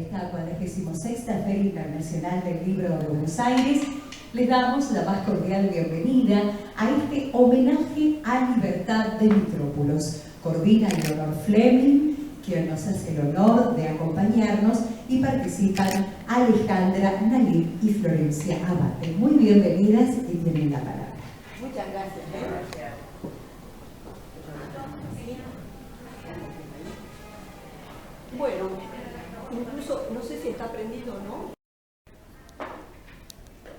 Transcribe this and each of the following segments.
esta 46ª Feria Internacional del Libro de Buenos Aires, les damos la más cordial bienvenida a este homenaje a Libertad de Mitrópolos. Coordina Leonor Fleming, quien nos hace el honor de acompañarnos, y participan Alejandra Nalib y Florencia Abate. Muy bienvenidas y tienen la palabra. Muchas gracias. Gracias. Bueno, incluso no sé si está prendido o no.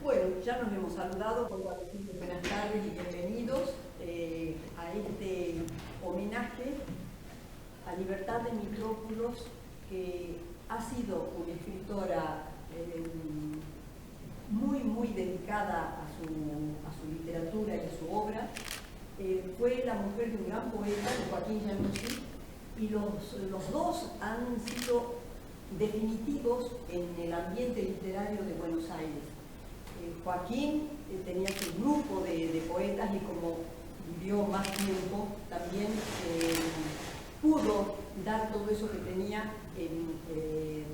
Bueno, ya nos hemos saludado. Buenas tardes y bienvenidos a este homenaje a Libertad de Mitrópolos, que ha sido una escritora muy dedicada a su literatura y a su obra. Fue la mujer de un gran poeta, de Joaquín Giannuzzi, y los dos han sido definitivos en el ambiente literario de Buenos Aires. Joaquín tenía su grupo de poetas y como vivió más tiempo, también pudo dar todo eso que tenía de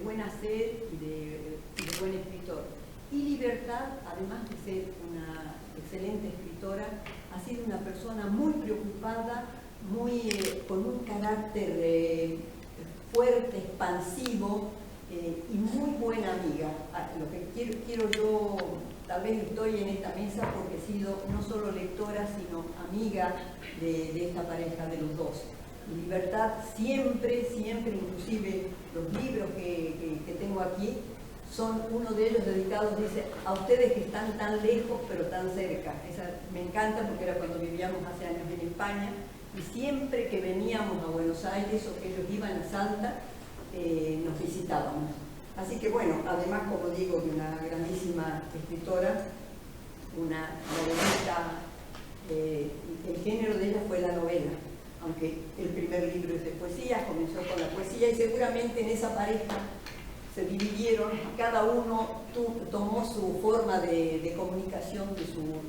buen hacer y de buen escritor. Y Libertad, además de ser una excelente escritora, ha sido una persona muy preocupada, con un carácter fuerte, expansivo y muy buena amiga. Lo que quiero yo, tal vez estoy en esta mesa porque he sido no solo lectora, sino amiga de esta pareja de los dos. Libertad siempre, inclusive los libros que tengo aquí, son uno de ellos dedicados, dice, a ustedes que están tan lejos pero tan cerca. Esa me encanta porque era cuando vivíamos hace años en España, y siempre que veníamos a Buenos Aires o que ellos iban a Salta, nos visitábamos. Así que bueno, además, como digo, de una grandísima escritora, una novelista, el género de ella fue la novela, aunque el primer libro es de poesía, comenzó con la poesía, y seguramente en esa pareja se dividieron, cada uno tomó su forma de comunicación de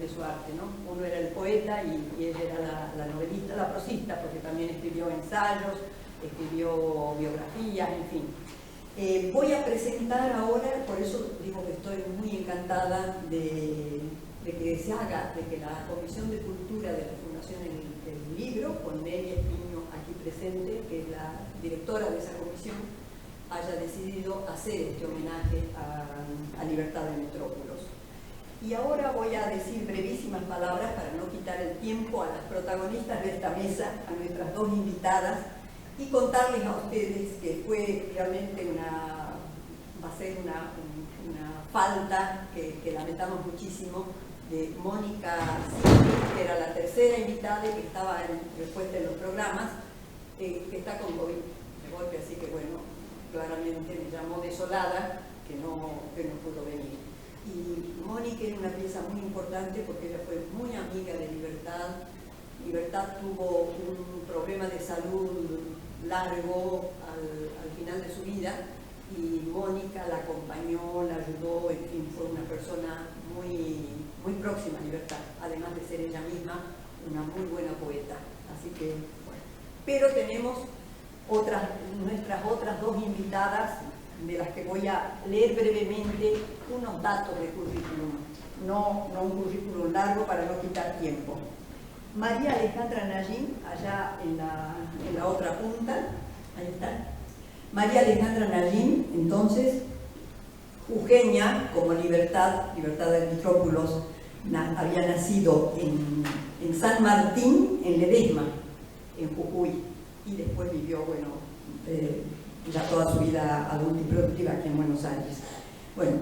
su arte, ¿no? Uno era el poeta y ella era la novelista, la prosista, porque también escribió ensayos, escribió biografías, en fin. Voy a presentar ahora, por eso digo que estoy muy encantada de que se haga, de que la Comisión de Cultura de la Fundación El Libro, con Nelia Espiño aquí presente, que es la directora de esa comisión, haya decidido hacer este homenaje a Libertad de Mitrópolos. Y ahora voy a decir brevísimas palabras para no quitar el tiempo a las protagonistas de esta mesa, a nuestras dos invitadas, y contarles a ustedes que fue realmente va a ser una falta que lamentamos muchísimo, de Mónica Silvi, que era la tercera invitada y que estaba después de los programas, que está con COVID de golpe, así que bueno, claramente me llamó desolada que no pudo venir. Y Mónica era una pieza muy importante porque ella fue muy amiga de Libertad. Libertad tuvo un problema de salud largo al final de su vida, y Mónica la acompañó, la ayudó, en fin, fue una persona muy próxima a Libertad, además de ser ella misma una muy buena poeta. Así que, bueno. Pero tenemos nuestras otras dos invitadas, de las que voy a leer brevemente unos datos de currículum, no un currículum largo para no quitar tiempo. María Alejandra Nallín, allá en la otra punta, ahí está. María Alejandra Nallín, entonces, jujeña, como Libertad de Mitrópolos, había nacido en San Martín, en Ledesma, en Jujuy, y después vivió, bueno, ya toda su vida adulta y productiva aquí en Buenos Aires. Bueno,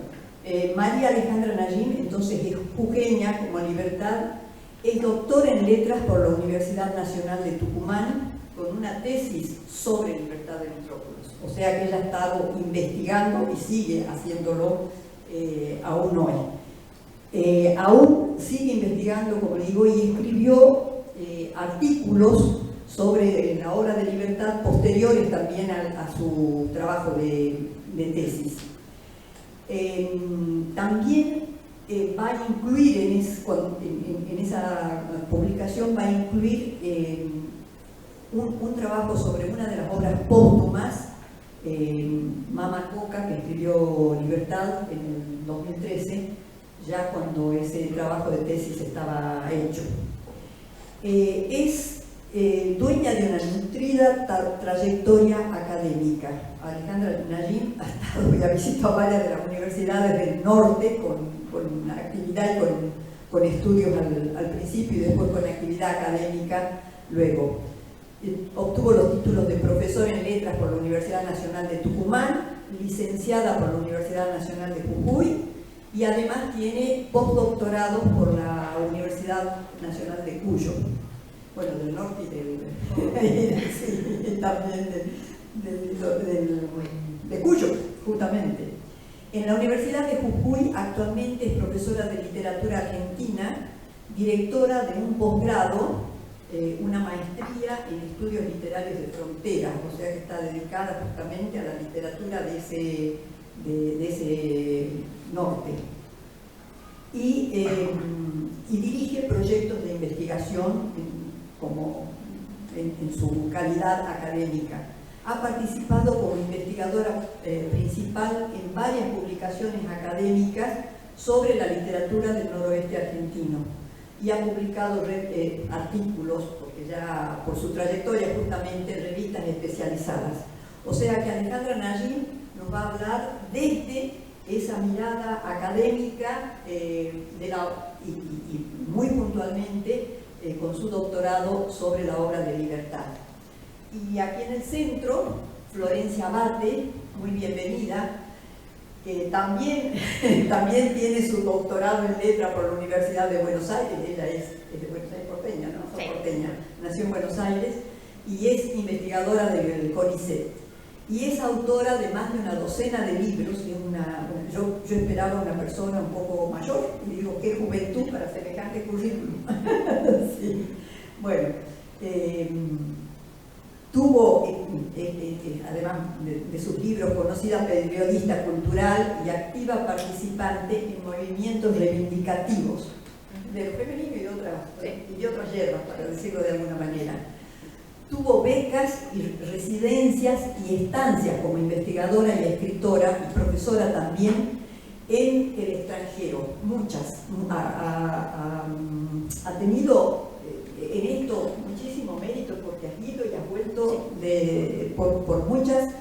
María Alejandra Nallín, entonces, es jujeña, como Libertad, es doctora en letras por la Universidad Nacional de Tucumán, con una tesis sobre Libertad de Mitrópolos. O sea que ella ha estado investigando y sigue haciéndolo aún hoy. Aún sigue investigando, como digo, y escribió artículos sobre la obra de Libertad posteriores también a su trabajo de tesis. También va a incluir en esa publicación, va a incluir un trabajo sobre una de las obras póstumas Mama Coca, que escribió Libertad en el 2013, ya cuando ese trabajo de tesis estaba hecho. Es dueña de una nutrida trayectoria académica. Alejandra Najim ha estado y ha visitado varias de las universidades del norte con actividad y con estudios al principio y después con actividad académica luego. Obtuvo los títulos de profesor en letras por la Universidad Nacional de Tucumán, licenciada por la Universidad Nacional de Jujuy y además tiene postdoctorados por la Universidad Nacional de Cuyo. Bueno, del norte y sí, también de Cuyo, justamente. En la Universidad de Jujuy actualmente es profesora de literatura argentina, directora de un posgrado, una maestría en estudios literarios de fronteras, o sea que está dedicada justamente a la literatura de ese norte. Y dirige proyectos de investigación en su calidad académica. Ha participado como investigadora principal en varias publicaciones académicas sobre la literatura del noroeste argentino y ha publicado artículos, porque ya por su trayectoria justamente en revistas especializadas. O sea que Alejandra Najim nos va a hablar desde esa mirada académica y muy puntualmente con su doctorado sobre la obra de Libertad. Y aquí en el centro, Florencia Abate, muy bienvenida, que también tiene su doctorado en letra por la Universidad de Buenos Aires. Ella es de Buenos Aires, porteña, ¿no? Sí. Porteña, nació en Buenos Aires y es investigadora del CONICET. Y es autora de más de una docena de libros. Yo esperaba una persona un poco mayor y digo, qué juventud para semejante currículum. Sí. Bueno, tuvo, además de sus libros, conocida periodista cultural y activa participante en movimientos reivindicativos de lo femenino y de otras hierbas, para decirlo de alguna manera. Tuvo becas y residencias y estancias como investigadora y escritora y profesora también en el extranjero, muchas. Ha tenido en esto muchísimo mérito porque has ido y has vuelto por muchas.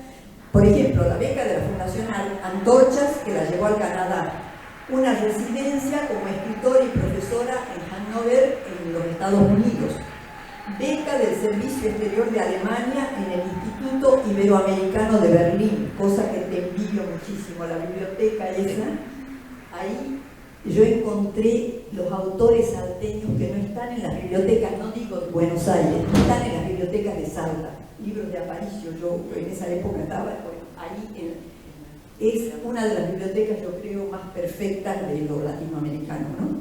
Por ejemplo, la beca de la Fundación Antorchas, que la llevó al Canadá. Una residencia como escritora y profesora en Hannover, en los Estados Unidos. Beca del Servicio Exterior de Alemania en el Instituto Iberoamericano de Berlín, cosa que te envidio muchísimo, la biblioteca esa. Ahí yo encontré los autores salteños que no están en las bibliotecas, no digo de Buenos Aires, no están en las bibliotecas de Salta, libros de Aparicio, yo en esa época estaba ahí, es una de las bibliotecas yo creo más perfectas de lo latinoamericano, ¿no?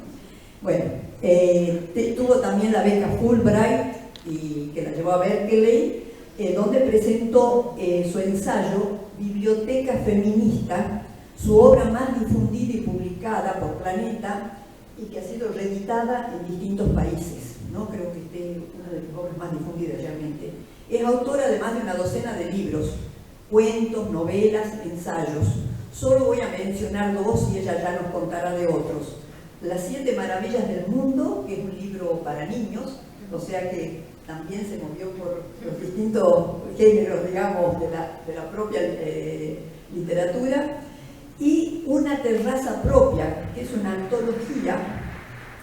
Bueno, tuvo también la beca Fulbright, que la llevó a Berkeley, donde presentó su ensayo Biblioteca Feminista, su obra más difundida y publicada por Planeta y que ha sido reeditada en distintos países, ¿no? Creo que es una de las obras más difundidas realmente. Es autora de más de una docena de libros, cuentos, novelas, ensayos. Solo voy a mencionar dos y ella ya nos contará de otros. Las 7 maravillas del mundo, que es un libro para niños, o sea que también se movió por los distintos géneros, digamos, de la propia literatura, y Una terraza propia, que es una antología.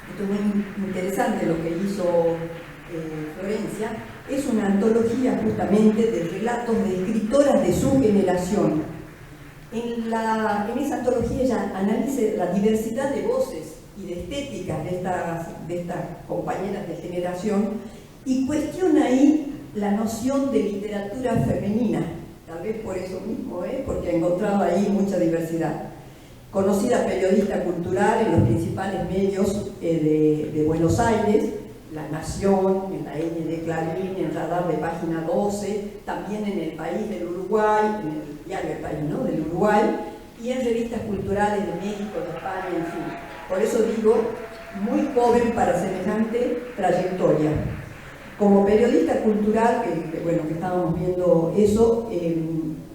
Esto es muy interesante lo que hizo Florencia. Es una antología justamente de relatos de escritoras de su generación. En esa antología ella analiza la diversidad de voces y de estéticas de estas compañeras de generación y cuestiona ahí la noción de literatura femenina, tal vez por eso mismo, porque ha encontrado ahí mucha diversidad. Conocida periodista cultural en los principales medios de Buenos Aires, La Nación, en la N de Clarín, en Radar de Página 12, también en El País del Uruguay, en el diario El País, ¿no?, del Uruguay, y en revistas culturales de México, de España, en fin. Por eso digo, muy joven para semejante trayectoria. Como periodista cultural, que estábamos viendo eso,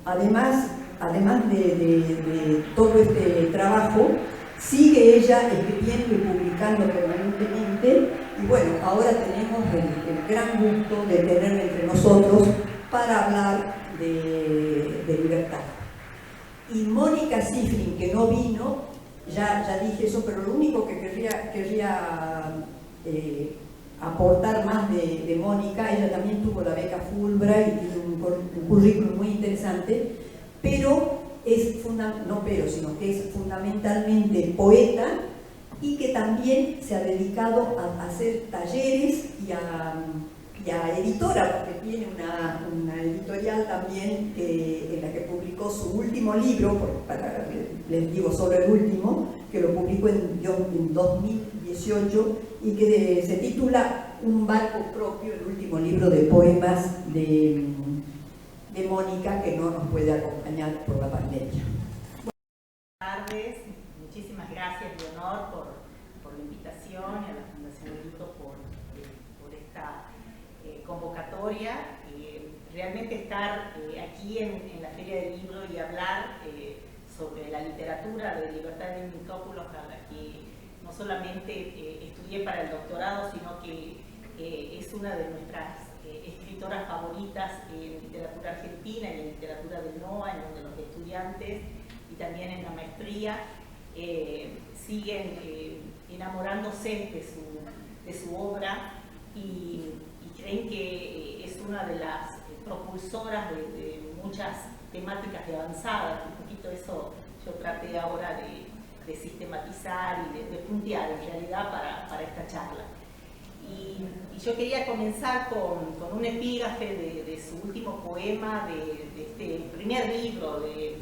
además además de todo este trabajo, sigue ella escribiendo y publicando permanentemente, y bueno, ahora tenemos el gran gusto de tenerla entre nosotros para hablar de libertad. Y Mónica Sifrin, que no vino, ya dije eso, pero lo único que querría aportar más de Mónica, ella también tuvo la beca Fulbright y tiene un currículum muy interesante, pero sino que es fundamentalmente poeta y que también se ha dedicado a hacer talleres y a editora, porque tiene una editorial también en la que publicó su último libro, les digo solo el último, que lo publicó en 2018 y que se titula Un barco propio, el último libro de poemas de Mónica, que no nos puede acompañar por la pandemia. Buenas tardes, muchísimas gracias, Leonor, por la invitación y a la Fundación Lito por esta convocatoria. Realmente estar aquí en la Feria del Libro y hablar sobre la literatura de Libertad de Dimitrópulos, a la que no solamente estudié para el doctorado, sino que es una de nuestras escritoras favoritas en literatura argentina y en literatura del NOA, en donde los estudiantes y también en la maestría siguen enamorándose de su obra y creen que es una de las propulsoras de muchas temáticas de avanzada. Un poquito eso yo traté ahora de sistematizar y de puntear en realidad para esta charla. Y yo quería comenzar con un epígrafe de su último poema, de este primer libro de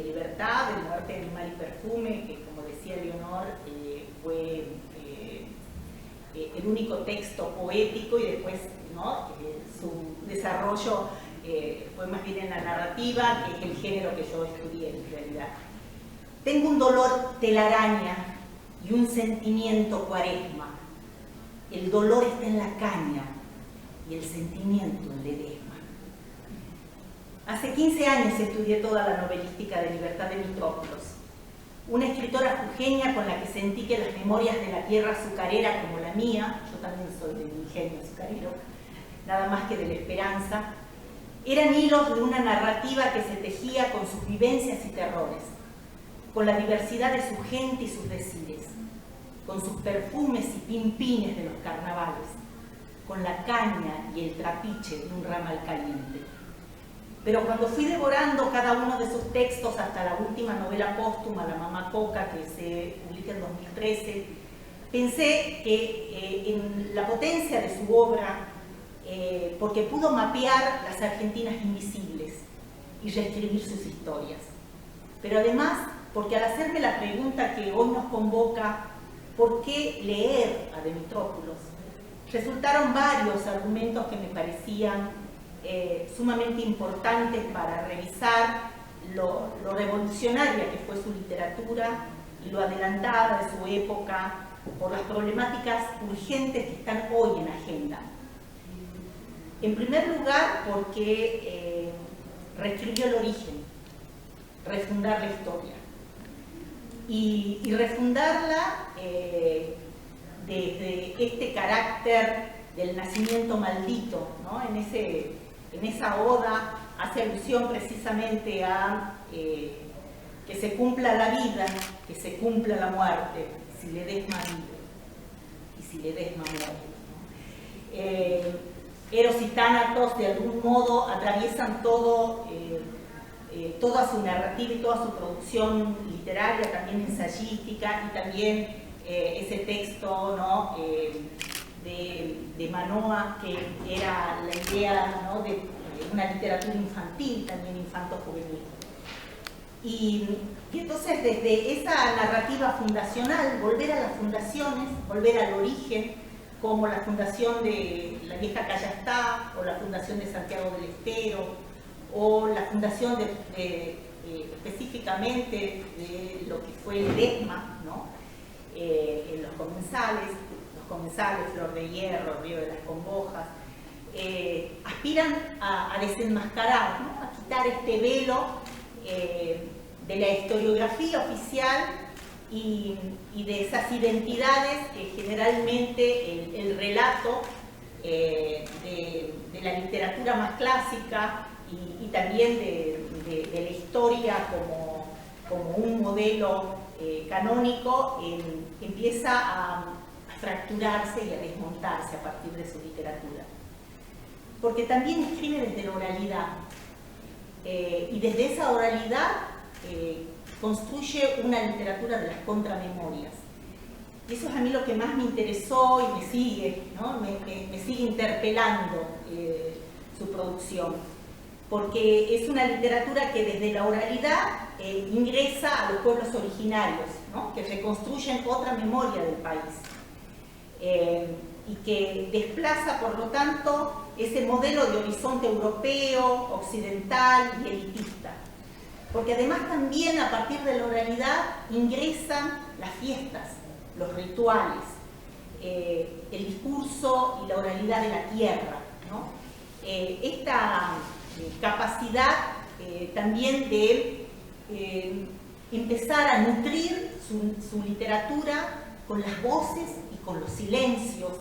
Libertad, de Muerte, Animal y Perfume, que, como decía Leonor, fue el único texto poético, y después, ¿no?, su desarrollo fue más bien en la narrativa, que es el género que yo estudié en realidad. Tengo un dolor telaraña y un sentimiento cuaresma. El dolor está en la caña y el sentimiento en Ledesma. Hace 15 años estudié toda la novelística de Libertad de Dimitrópulos, una escritora jujeña con la que sentí que las memorias de la tierra azucarera como la mía, yo también soy de un ingenio azucarero, nada más que de la esperanza, eran hilos de una narrativa que se tejía con sus vivencias y terrores, con la diversidad de su gente y sus decires, con sus perfumes y pimpines de los carnavales, con la caña y el trapiche de un ramal caliente. Pero cuando fui devorando cada uno de sus textos hasta la última novela póstuma, La Mamá Coca, que se publica en 2013, pensé que en la potencia de su obra, porque pudo mapear las Argentinas invisibles y reescribir sus historias. Pero además, porque al hacerme la pregunta que hoy nos convoca, ¿por qué leer a Dimitrópulos?, resultaron varios argumentos que me parecían sumamente importantes para revisar lo revolucionaria que fue su literatura y lo adelantada de su época por las problemáticas urgentes que están hoy en agenda. En primer lugar, porque reescribió el origen, refundar la historia. Y refundarla desde este carácter del nacimiento maldito, ¿no? En esa oda hace alusión precisamente a que se cumpla la vida, que se cumpla la muerte, si Ledesma vive y si Ledesma muere, ¿no? Eros y Tánatos de algún modo atraviesan toda su narrativa y toda su producción literaria, también ensayística, y también ese texto, ¿no?, de Manoa, que era la idea, ¿no?, de una literatura infantil, también infanto-juvenil. Y entonces, desde esa narrativa fundacional, volver a las fundaciones, volver al origen, como la fundación de la vieja Callastá, o la fundación de Santiago del Estero, o la fundación específicamente de lo que fue Ledesma, ¿no?, en los comensales, Flor de Hierro, Río de las Congojas, aspiran a desenmascarar, ¿no?, a quitar este velo de la historiografía oficial y de esas identidades que generalmente el relato de la literatura más clásica y también de la historia como un modelo canónico empieza a fracturarse y a desmontarse a partir de su literatura. Porque también escribe desde la oralidad y desde esa oralidad construye una literatura de las contramemorias. Y eso es a mí lo que más me interesó y me sigue, ¿no? me sigue interpelando su producción, porque es una literatura que desde la oralidad ingresa a los pueblos originarios, ¿no? Que reconstruyen otra memoria del país y que desplaza, por lo tanto, ese modelo de horizonte europeo, occidental y elitista. Porque además también a partir de la oralidad ingresan las fiestas, los rituales, el discurso y la oralidad de la tierra, ¿no? Esta capacidad también de empezar a nutrir su literatura con las voces y con los silencios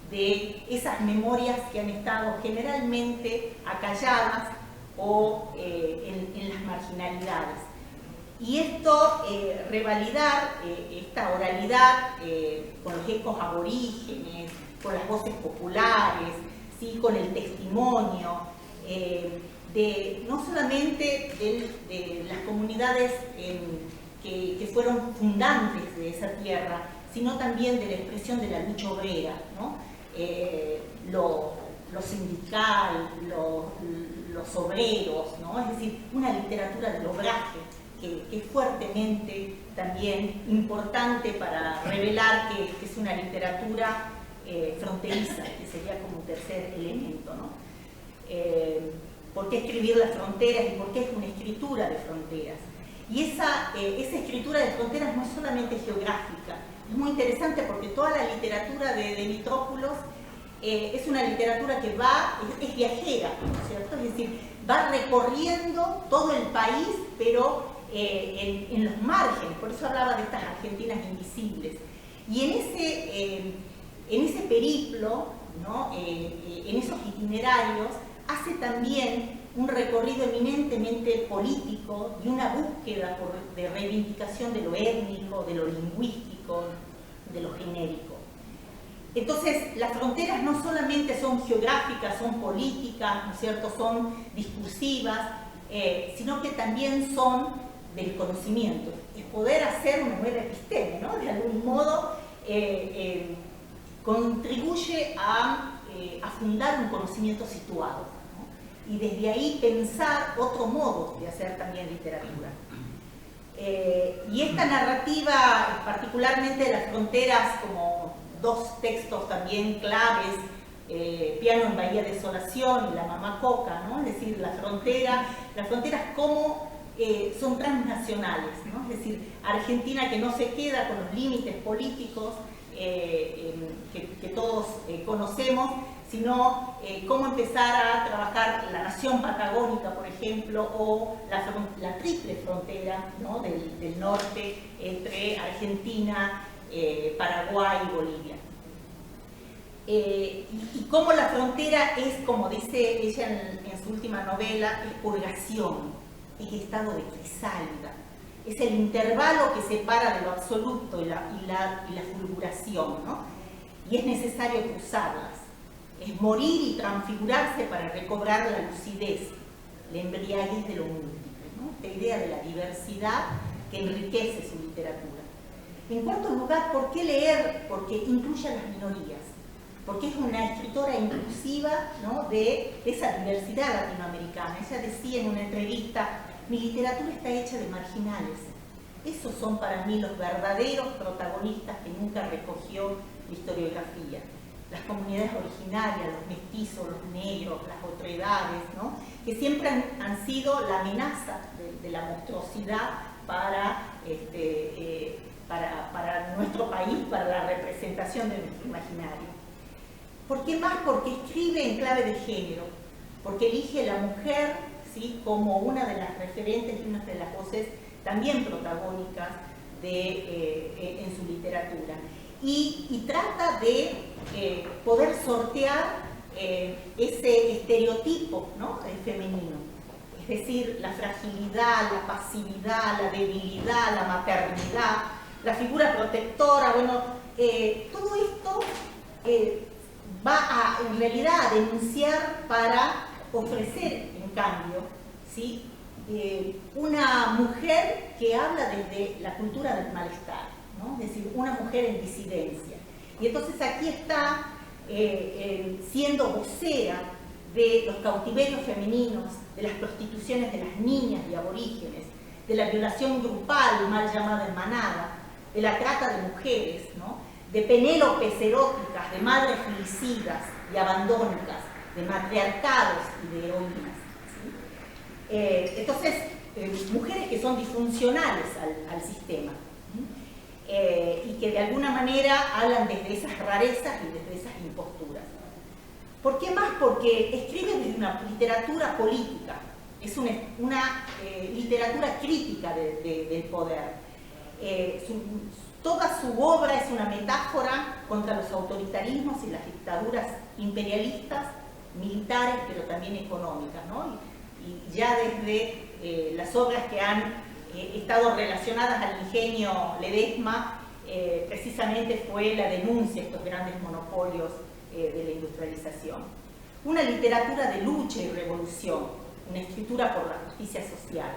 de esas memorias que han estado generalmente acalladas o en las marginalidades. Y esto, revalidar esta oralidad con los ecos aborígenes, con las voces populares, ¿sí? Con el testimonio, no solamente de las comunidades que fueron fundantes de esa tierra, sino también de la expresión de la lucha obrera, ¿no? Lo sindical, los obreros, ¿no? Es decir, una literatura del obraje que es fuertemente también importante para revelar que es una literatura fronteriza, que sería como un tercer elemento, ¿no? ¿Por qué escribir las fronteras y por qué es una escritura de fronteras? Y esa escritura de fronteras no es solamente geográfica, es muy interesante porque toda la literatura de Dimitrópulos es una literatura que es viajera, ¿no es cierto? Es decir, va recorriendo todo el país, pero en los márgenes, por eso hablaba de estas Argentinas invisibles. Y en ese periplo, ¿no? En esos itinerarios, hace también un recorrido eminentemente político y una búsqueda de reivindicación de lo étnico, de lo lingüístico, de lo genérico. Entonces, las fronteras no solamente son geográficas, son políticas, ¿no es cierto?, son discursivas, sino que también son del conocimiento. Es poder hacer una nueva episteme, ¿no? De algún modo contribuye a fundar un conocimiento situado, ¿no? Y desde ahí pensar otro modo de hacer también literatura. Y esta narrativa, particularmente de las fronteras, como dos textos también claves, Piano en Bahía Desolación y La Mamá Coca, ¿no? Es decir, las fronteras como son transnacionales, ¿no? Es decir, Argentina que no se queda con los límites políticos que todos conocemos, sino cómo empezar a trabajar la nación patagónica, por ejemplo, o la triple frontera, ¿no? del norte entre Argentina, Paraguay y Bolivia. Y cómo la frontera es, como dice ella en su última novela, es purgación, es estado de crisálida, es el intervalo que separa de lo absoluto y la fulguración, ¿no? Y es necesario cruzarlas. Es morir y transfigurarse para recobrar la lucidez, la embriaguez de lo múltiple, ¿no? Esta idea de la diversidad que enriquece su literatura. En cuarto lugar, ¿por qué leer? Porque incluye a las minorías, porque es una escritora inclusiva, ¿no? de esa diversidad latinoamericana. Ella decía en una entrevista: mi literatura está hecha de marginales. Esos son para mí los verdaderos protagonistas que nunca recogió la historiografía. Las comunidades originarias, los mestizos, los negros, las otredades, ¿no? Que siempre han sido la amenaza de la monstruosidad para nuestro país, para la representación de nuestro imaginario. ¿Por qué más? Porque escribe en clave de género, porque elige la mujer ¿sí?, como una de las referentes y una de las voces también protagónicas en su literatura. Y trata de poder sortear ese estereotipo, ¿no?, femenino. Es decir, la fragilidad, la pasividad, la debilidad, la maternidad, la figura protectora, bueno, todo esto va en realidad a denunciar para ofrecer, en cambio, ¿sí?, una mujer que habla desde la cultura del malestar, ¿no?, es decir, una mujer en disidencia. Y entonces aquí está siendo vocera de los cautiverios femeninos, de las prostituciones de las niñas y aborígenes, de la violación grupal, mal llamada en manada, de la trata de mujeres, ¿no?, de penélopes eróticas, de madres filicidas y abandónicas, de matriarcados y de heroínas, ¿sí? Entonces, mujeres que son disfuncionales al sistema, y que de alguna manera hablan desde esas rarezas y desde esas imposturas. ¿Por qué más? Porque escribe desde una literatura política, es una literatura crítica del poder. Toda su obra es una metáfora contra los autoritarismos y las dictaduras imperialistas, militares, pero también económicas, ¿no? Y ya desde las obras que han estado relacionadas al ingenio Ledesma, precisamente fue la denuncia de estos grandes monopolios de la industrialización. Una literatura de lucha y revolución, una escritura por la justicia social,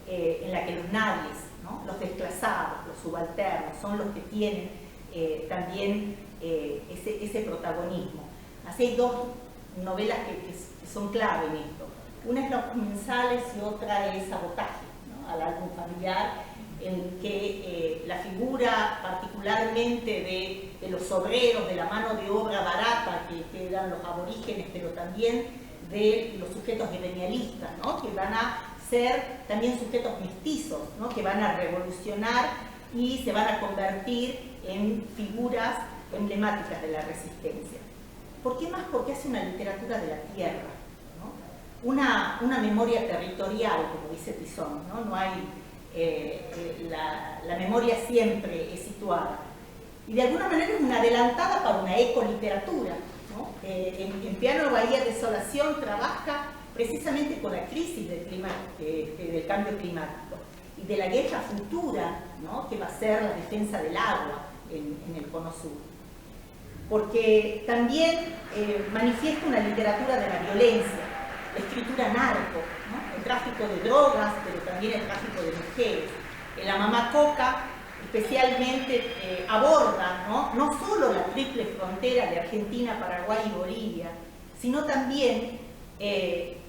en la que los nadies, ¿no?, los desclasados, los subalternos, son los que tienen también ese protagonismo. Así hay dos novelas que son clave en esto. Una es Los comensales y otra es Sabotaje, ¿no?, al álbum familiar, en que la figura particularmente de los obreros, de la mano de obra barata que eran los aborígenes, pero también de los sujetos gremialistas, ¿no?, que van a ser también sujetos mestizos, ¿no?, que van a revolucionar y se van a convertir en figuras emblemáticas de la resistencia. ¿Por qué más? Porque hace una literatura de la tierra, ¿no?, una memoria territorial, como dice Tizón, ¿no? No hay la memoria siempre es situada. Y de alguna manera es una adelantada para una ecoliteratura, ¿no? En Piano de Bahía Desolación trabaja precisamente con la crisis del cambio climático y de la guerra futura, ¿no?, que va a ser la defensa del agua en el Cono Sur. Porque también manifiesta una literatura de la violencia, la escritura narco, ¿no?, el tráfico de drogas, pero también el tráfico de mujeres. La Mamá Coca especialmente aborda, no solo la triple frontera de Argentina, Paraguay y Bolivia, sino también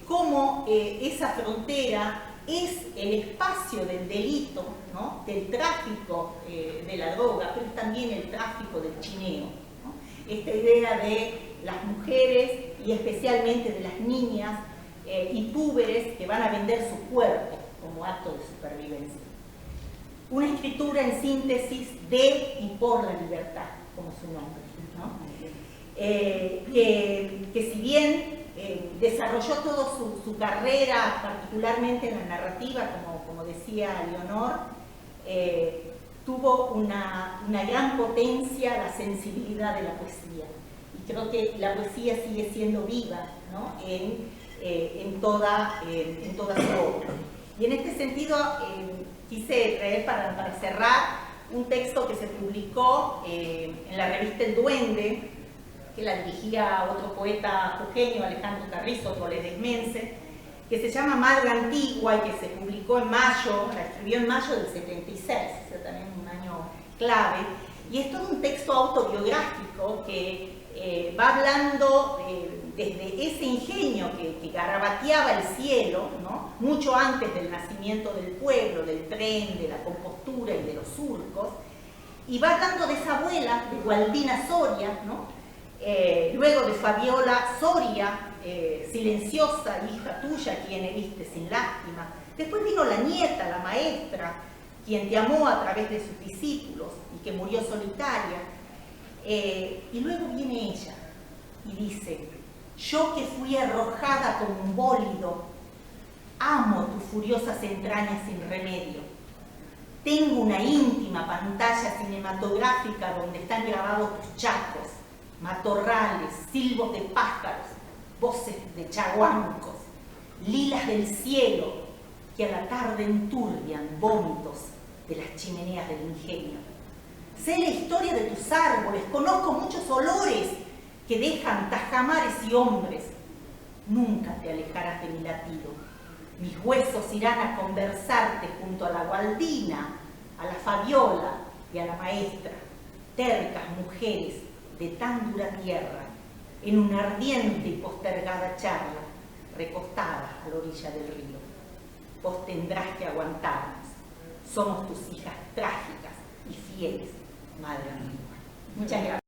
cómo esa frontera es el espacio del delito, ¿no?, del tráfico de la droga, pero es también el tráfico del chineo, ¿no? Esta idea de las mujeres y especialmente de las niñas y púberes que van a vender su cuerpo como acto de supervivencia. Una escritura en síntesis de y por la libertad, como su nombre, ¿no? Que si bien desarrolló toda su carrera, particularmente en la narrativa, como decía Leonor, tuvo una gran potencia la sensibilidad de la poesía. Y creo que la poesía sigue siendo viva, ¿no?, en toda su obra. Y en este sentido quise traer para cerrar un texto que se publicó en la revista El Duende, que la dirigía otro poeta jujeño, Alejandro Carrizo, otro ledesmense, que se llama Madre Antigua y que se publicó en mayo, la escribió en mayo del 76, o sea, también un año clave. Y es todo un texto autobiográfico que va hablando desde ese ingenio que garabateaba el cielo, ¿no?, mucho antes del nacimiento del pueblo, del tren, de la compostura y de los surcos, y va hablando de esa abuela, de Gualdina Soria, ¿no?, luego de Fabiola Soria, silenciosa, hija tuya, quien heriste sin lástima. Después vino la nieta, la maestra, quien te amó a través de sus discípulos y que murió solitaria. Y luego viene ella y dice: yo que fui arrojada como un bólido Amo tus furiosas entrañas sin remedio. Tengo una íntima pantalla cinematográfica donde están grabados tus chacos, matorrales, silbos de pájaros, voces de chaguancos, lilas del cielo que a la tarde enturbian vómitos de las chimeneas del ingenio. Sé la historia de tus árboles, conozco muchos olores que dejan tajamares y hombres. Nunca te alejarás de mi latido. Mis huesos irán a conversarte junto a la gualdina, a la fabiola y a la maestra, tercas mujeres de tan dura tierra, en una ardiente y postergada charla, recostadas a la orilla del río. Vos tendrás que aguantarnos. Somos tus hijas trágicas y fieles, madre antigua. Muchas gracias.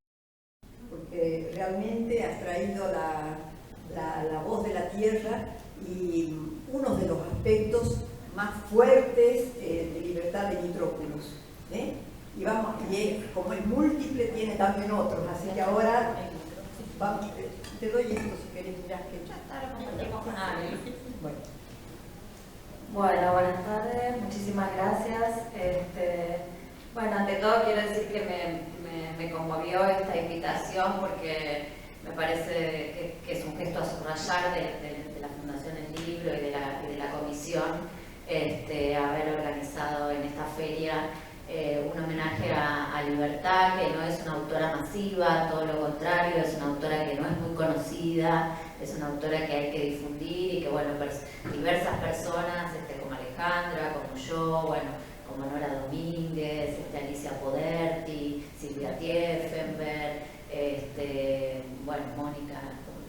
Porque realmente has traído la voz de la tierra y uno de los aspectos más fuertes de Libertad de Mitrópolis. Y vamos, como es múltiple, tiene también otros, así que ahora vamos, te doy esto si querés, mirá que ya está, lo compartimos con alguien. Bueno, buenas tardes, muchísimas gracias. Bueno, ante todo quiero decir que me conmovió esta invitación porque me parece que es un gesto a subrayar de la Fundación El Libro y de la comisión haber organizado en esta feria un homenaje a Libertad, que no es una autora masiva, todo lo contrario, es una autora que no es muy conocida, es una autora que hay que difundir y que, bueno, diversas personas, como Alejandra, como yo, bueno, como Nora Domínguez, Alicia Poderti, Silvia Tieffenberg, bueno, Mónica,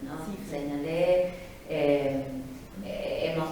¿no? Sí. Señalé.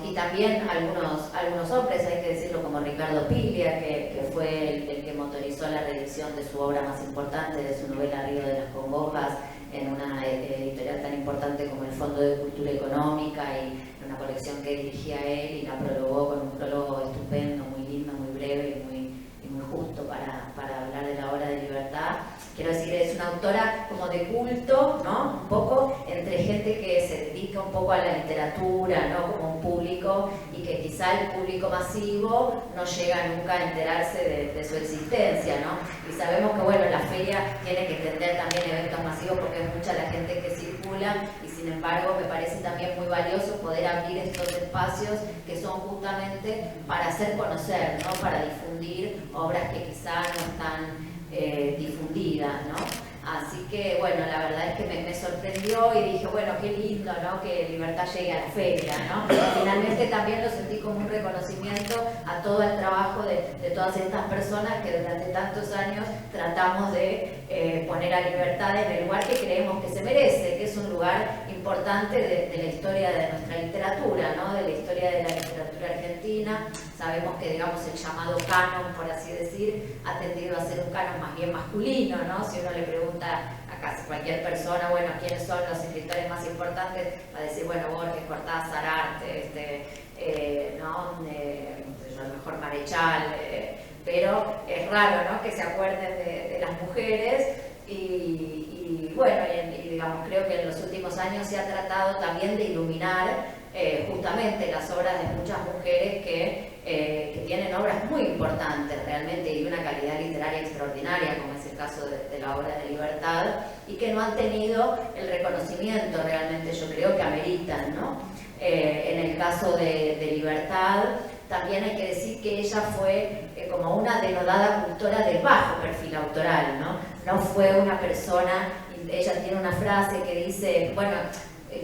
Y también algunos hombres, hay que decirlo, como Ricardo Piglia, que fue el que motorizó la reedición de su obra más importante, de su novela Río de las Congojas, en una editorial tan importante como el Fondo de Cultura Económica, y una colección que dirigía él, y la prologó con un prólogo estupendo, muy lindo, muy breve y muy justo para hablar de la obra de Libertad. Quiero decir, es una autora como de culto, ¿no? Un poco entre gente que se dedica un poco a la literatura, ¿no? Como un público, y que quizá el público masivo no llega nunca a enterarse de su existencia, ¿no? Y sabemos que, bueno, la feria tiene que entender también eventos masivos porque es mucha la gente que circula, y sin embargo me parece también muy valioso poder abrir estos espacios que son justamente para hacer conocer, ¿no? Para difundir obras que quizá no están difundidas, ¿no? Así que, bueno, la verdad es que me sorprendió y dije, bueno, qué lindo, ¿no? Que Libertad llegue a la feria, ¿no? Finalmente también lo sentí como un reconocimiento a todo el trabajo de todas estas personas que durante tantos años tratamos de poner a Libertad en el lugar que creemos que se merece, que es un lugar importante de la historia de nuestra literatura, ¿no? De la historia de la literatura argentina. Sabemos que, digamos, el llamado canon, por así decir, ha tendido a ser un canon más bien masculino, ¿no? Si uno le pregunta a casi cualquier persona, bueno, ¿quiénes son los escritores más importantes? Va a decir, bueno, Borges, Cortázar, Arte, ¿no? A lo mejor Marechal, pero es raro, ¿no? Que se acuerden de las mujeres. Y bueno, digamos, creo que en los últimos años se ha tratado también de iluminar justamente las obras de muchas mujeres que tienen obras muy importantes realmente y de una calidad literaria extraordinaria, como es el caso de la obra de Libertad, y que no han tenido el reconocimiento realmente, yo creo que ameritan, ¿no? En el caso de Libertad, también hay que decir que ella fue como una denodada cultora de bajo perfil autoral, ¿no? No fue una persona, ella tiene una frase que dice, bueno,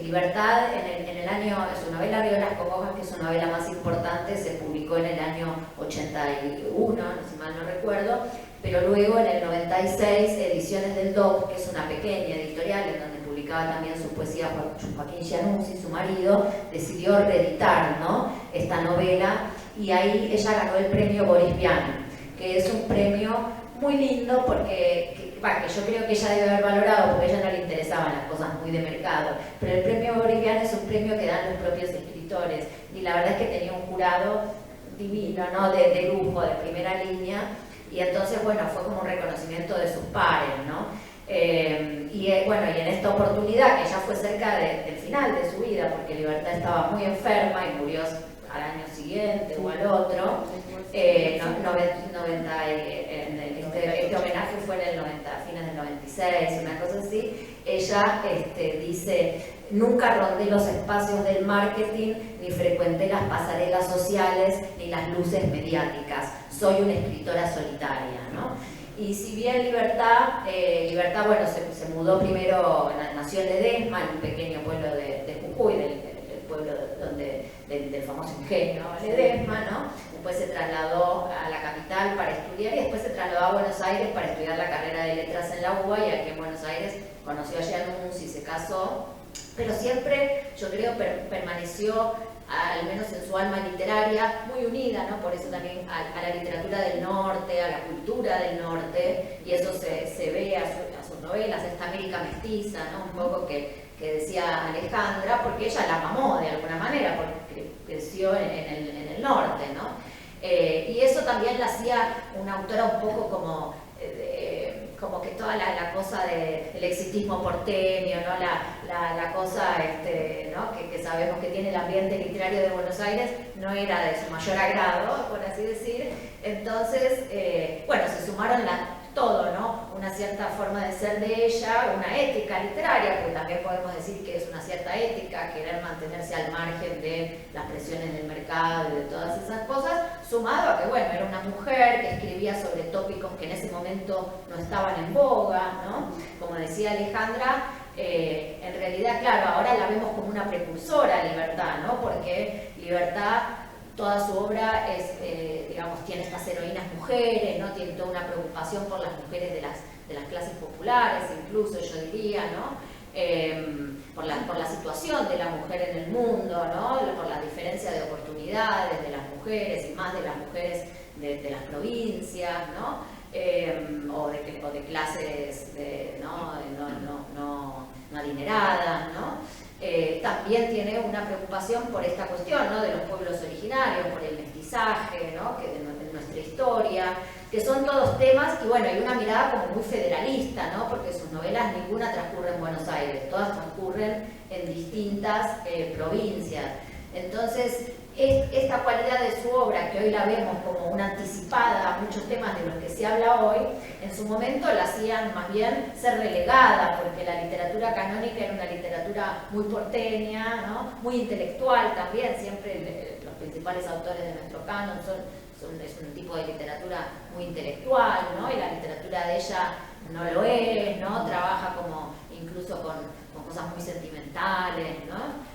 Libertad en el año, su novela Río de las Congojas, que es su novela más importante, se publicó en el año 81, si mal no recuerdo, pero luego en el 96 Ediciones del DOC, que es una pequeña editorial en donde publicaba también su poesía Joaquín Giannuzzi, su marido, decidió reeditar, ¿no? Esta novela, y ahí ella ganó el premio Boris Vian, que es un premio muy lindo porque que yo creo que ella debe haber valorado porque a ella no le interesaban las cosas muy de mercado, pero el premio Boris Vian es un premio que dan los propios escritores, y la verdad es que tenía un jurado divino, ¿no? de lujo, de primera línea, y entonces, bueno, fue como un reconocimiento de sus pares, ¿no? Bueno, y en esta oportunidad, que ya fue cerca del final de su vida, porque Libertad estaba muy enferma y murió al año siguiente o al otro. Este homenaje fue en el 90, a fines del 96, una cosa así. Ella dice: nunca rondé los espacios del marketing, ni frecuenté las pasarelas sociales, ni las luces mediáticas. Soy una escritora solitaria, ¿no? Y si bien Libertad, bueno, se mudó primero, nació en Ledesma, en un pequeño pueblo de Jujuy, del pueblo del famoso ingenio Ledesma, ¿no? Después se trasladó a la capital para estudiar y después se trasladó a Buenos Aires para estudiar la carrera de letras en la UBA, y aquí en Buenos Aires conoció a Janus y se casó, pero siempre, yo creo, permaneció, al menos en su alma literaria, muy unida, ¿no? Por eso también a la literatura del norte, a la cultura del norte, y eso se ve a sus novelas, esta América mestiza, ¿no? Un poco que decía Alejandra, porque ella la mamó de alguna manera, porque creció en el norte, ¿no? Y eso también la hacía una autora un poco como que toda la cosa del exitismo porteño, ¿no? La cosa ¿no? que sabemos que tiene el ambiente literario de Buenos Aires, no era de su mayor agrado, por así decir. Entonces, bueno, se sumaron todo, ¿no? Una cierta forma de ser de ella, una ética literaria, porque también podemos decir que es una cierta ética, querer mantenerse al margen de las presiones del mercado y de todas esas cosas, sumado a que, bueno, era una mujer que escribía sobre tópicos que en ese momento no estaban en boga, ¿no? Como decía Alejandra, en realidad, claro, ahora la vemos como una precursora a Libertad, ¿no? Porque Libertad, toda su obra es, digamos, tiene estas heroínas mujeres, ¿no? Tiene toda una preocupación por las mujeres de las clases populares, incluso yo diría, ¿no? Por la situación de la mujer en el mundo, ¿no? Por la diferencia de oportunidades de las mujeres y más de las mujeres de las provincias, ¿no? O de clases no adineradas, ¿no? También tiene una preocupación por esta cuestión, ¿no? De los pueblos originarios, por el mestizaje, ¿no? Que de nuestra historia, que son todos temas, y bueno, hay una mirada como muy federalista, ¿no? Porque sus novelas ninguna transcurre en Buenos Aires, todas transcurren en distintas provincias. Entonces, esta cualidad de su obra, que hoy la vemos como una anticipada a muchos temas de los que se habla hoy, en su momento la hacían más bien ser relegada, porque la literatura canónica era una literatura muy porteña, ¿no? Muy intelectual también, siempre los principales autores de nuestro canon es un tipo de literatura muy intelectual, ¿no? Y la literatura de ella no lo es, ¿no? Trabaja como incluso con cosas muy sentimentales, ¿no?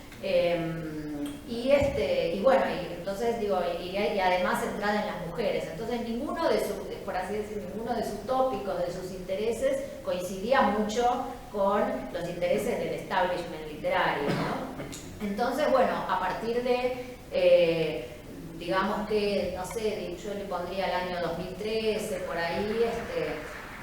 Y bueno, y entonces digo, y además centrada en las mujeres. Entonces ninguno de sus tópicos, de sus intereses, coincidía mucho con los intereses del establishment literario, ¿no? Entonces, bueno, a partir de digamos que, no sé, yo le pondría el año 2013, por ahí,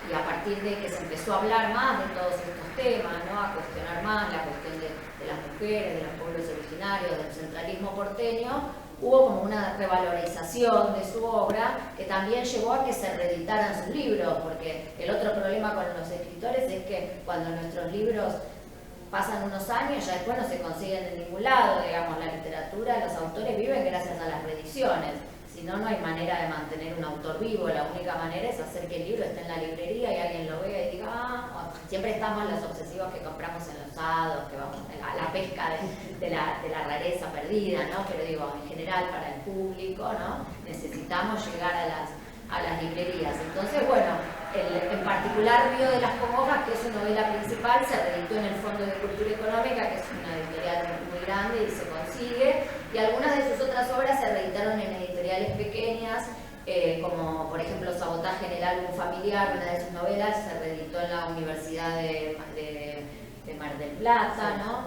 y a partir de que se empezó a hablar más de todos estos temas, ¿no? A cuestionar más la cuestión de las mujeres, de los pueblos originarios, del centralismo porteño, hubo como una revalorización de su obra que también llevó a que se reeditaran sus libros, porque el otro problema con los escritores es que cuando nuestros libros pasan unos años, ya después no se consiguen en ningún lado, digamos, la literatura, los autores viven gracias a las reediciones. Si no, no hay manera de mantener un autor vivo. La única manera es hacer que el libro esté en la librería y alguien lo vea y diga, siempre estamos los obsesivos que compramos en los hados, que vamos a la pesca de la rareza perdida, ¿no? Pero digo, en general para el público, ¿no? Necesitamos llegar a las librerías. Entonces, bueno, en particular Río de las Congojas, que es su novela principal, se reeditó en el Fondo de Cultura Económica, que es una editorial muy grande y se consigue, y algunas de sus otras obras se reeditaron en editoriales pequeñas, como por ejemplo Sabotaje en el álbum familiar, una de sus novelas se reeditó en la Universidad de Mar del Plata, ¿no?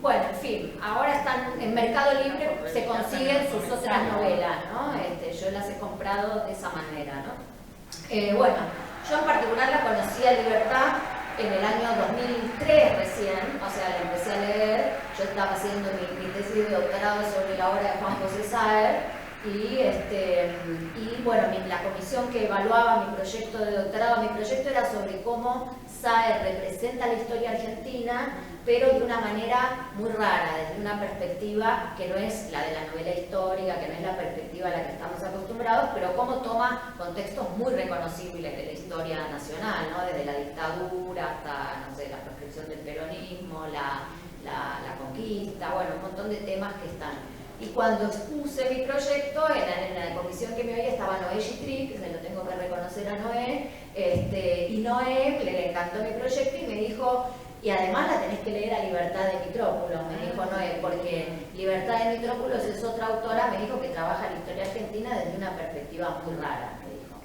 Bueno, en fin, ahora están en Mercado Libre, se consiguen sus otras novelas, ¿no? Yo las he comprado de esa manera, ¿no? Bueno, yo en particular la conocí a Libertad en el año 2003 recién, o sea, la empecé a leer. Yo estaba haciendo mi tesis de doctorado sobre la obra de Juan José Saer, Y bueno, la comisión que evaluaba mi proyecto de doctorado, mi proyecto era sobre cómo Sáer representa la historia argentina, pero de una manera muy rara, desde una perspectiva que no es la de la novela histórica, que no es la perspectiva a la que estamos acostumbrados, pero cómo toma contextos muy reconocibles de la historia nacional, ¿no? Desde la dictadura hasta, no sé, la proscripción del peronismo, la conquista, bueno, un montón de temas que están. Y cuando expuse mi proyecto, en la comisión que me oía estaba Noé Gitry, que se lo tengo que reconocer a Noé, y Noé le encantó mi proyecto y me dijo, y además la tenés que leer a Libertad de Mitrópolos, me dijo Noé, porque Libertad de Mitrópolos es otra autora, me dijo que trabaja la historia argentina desde una perspectiva muy rara, me dijo.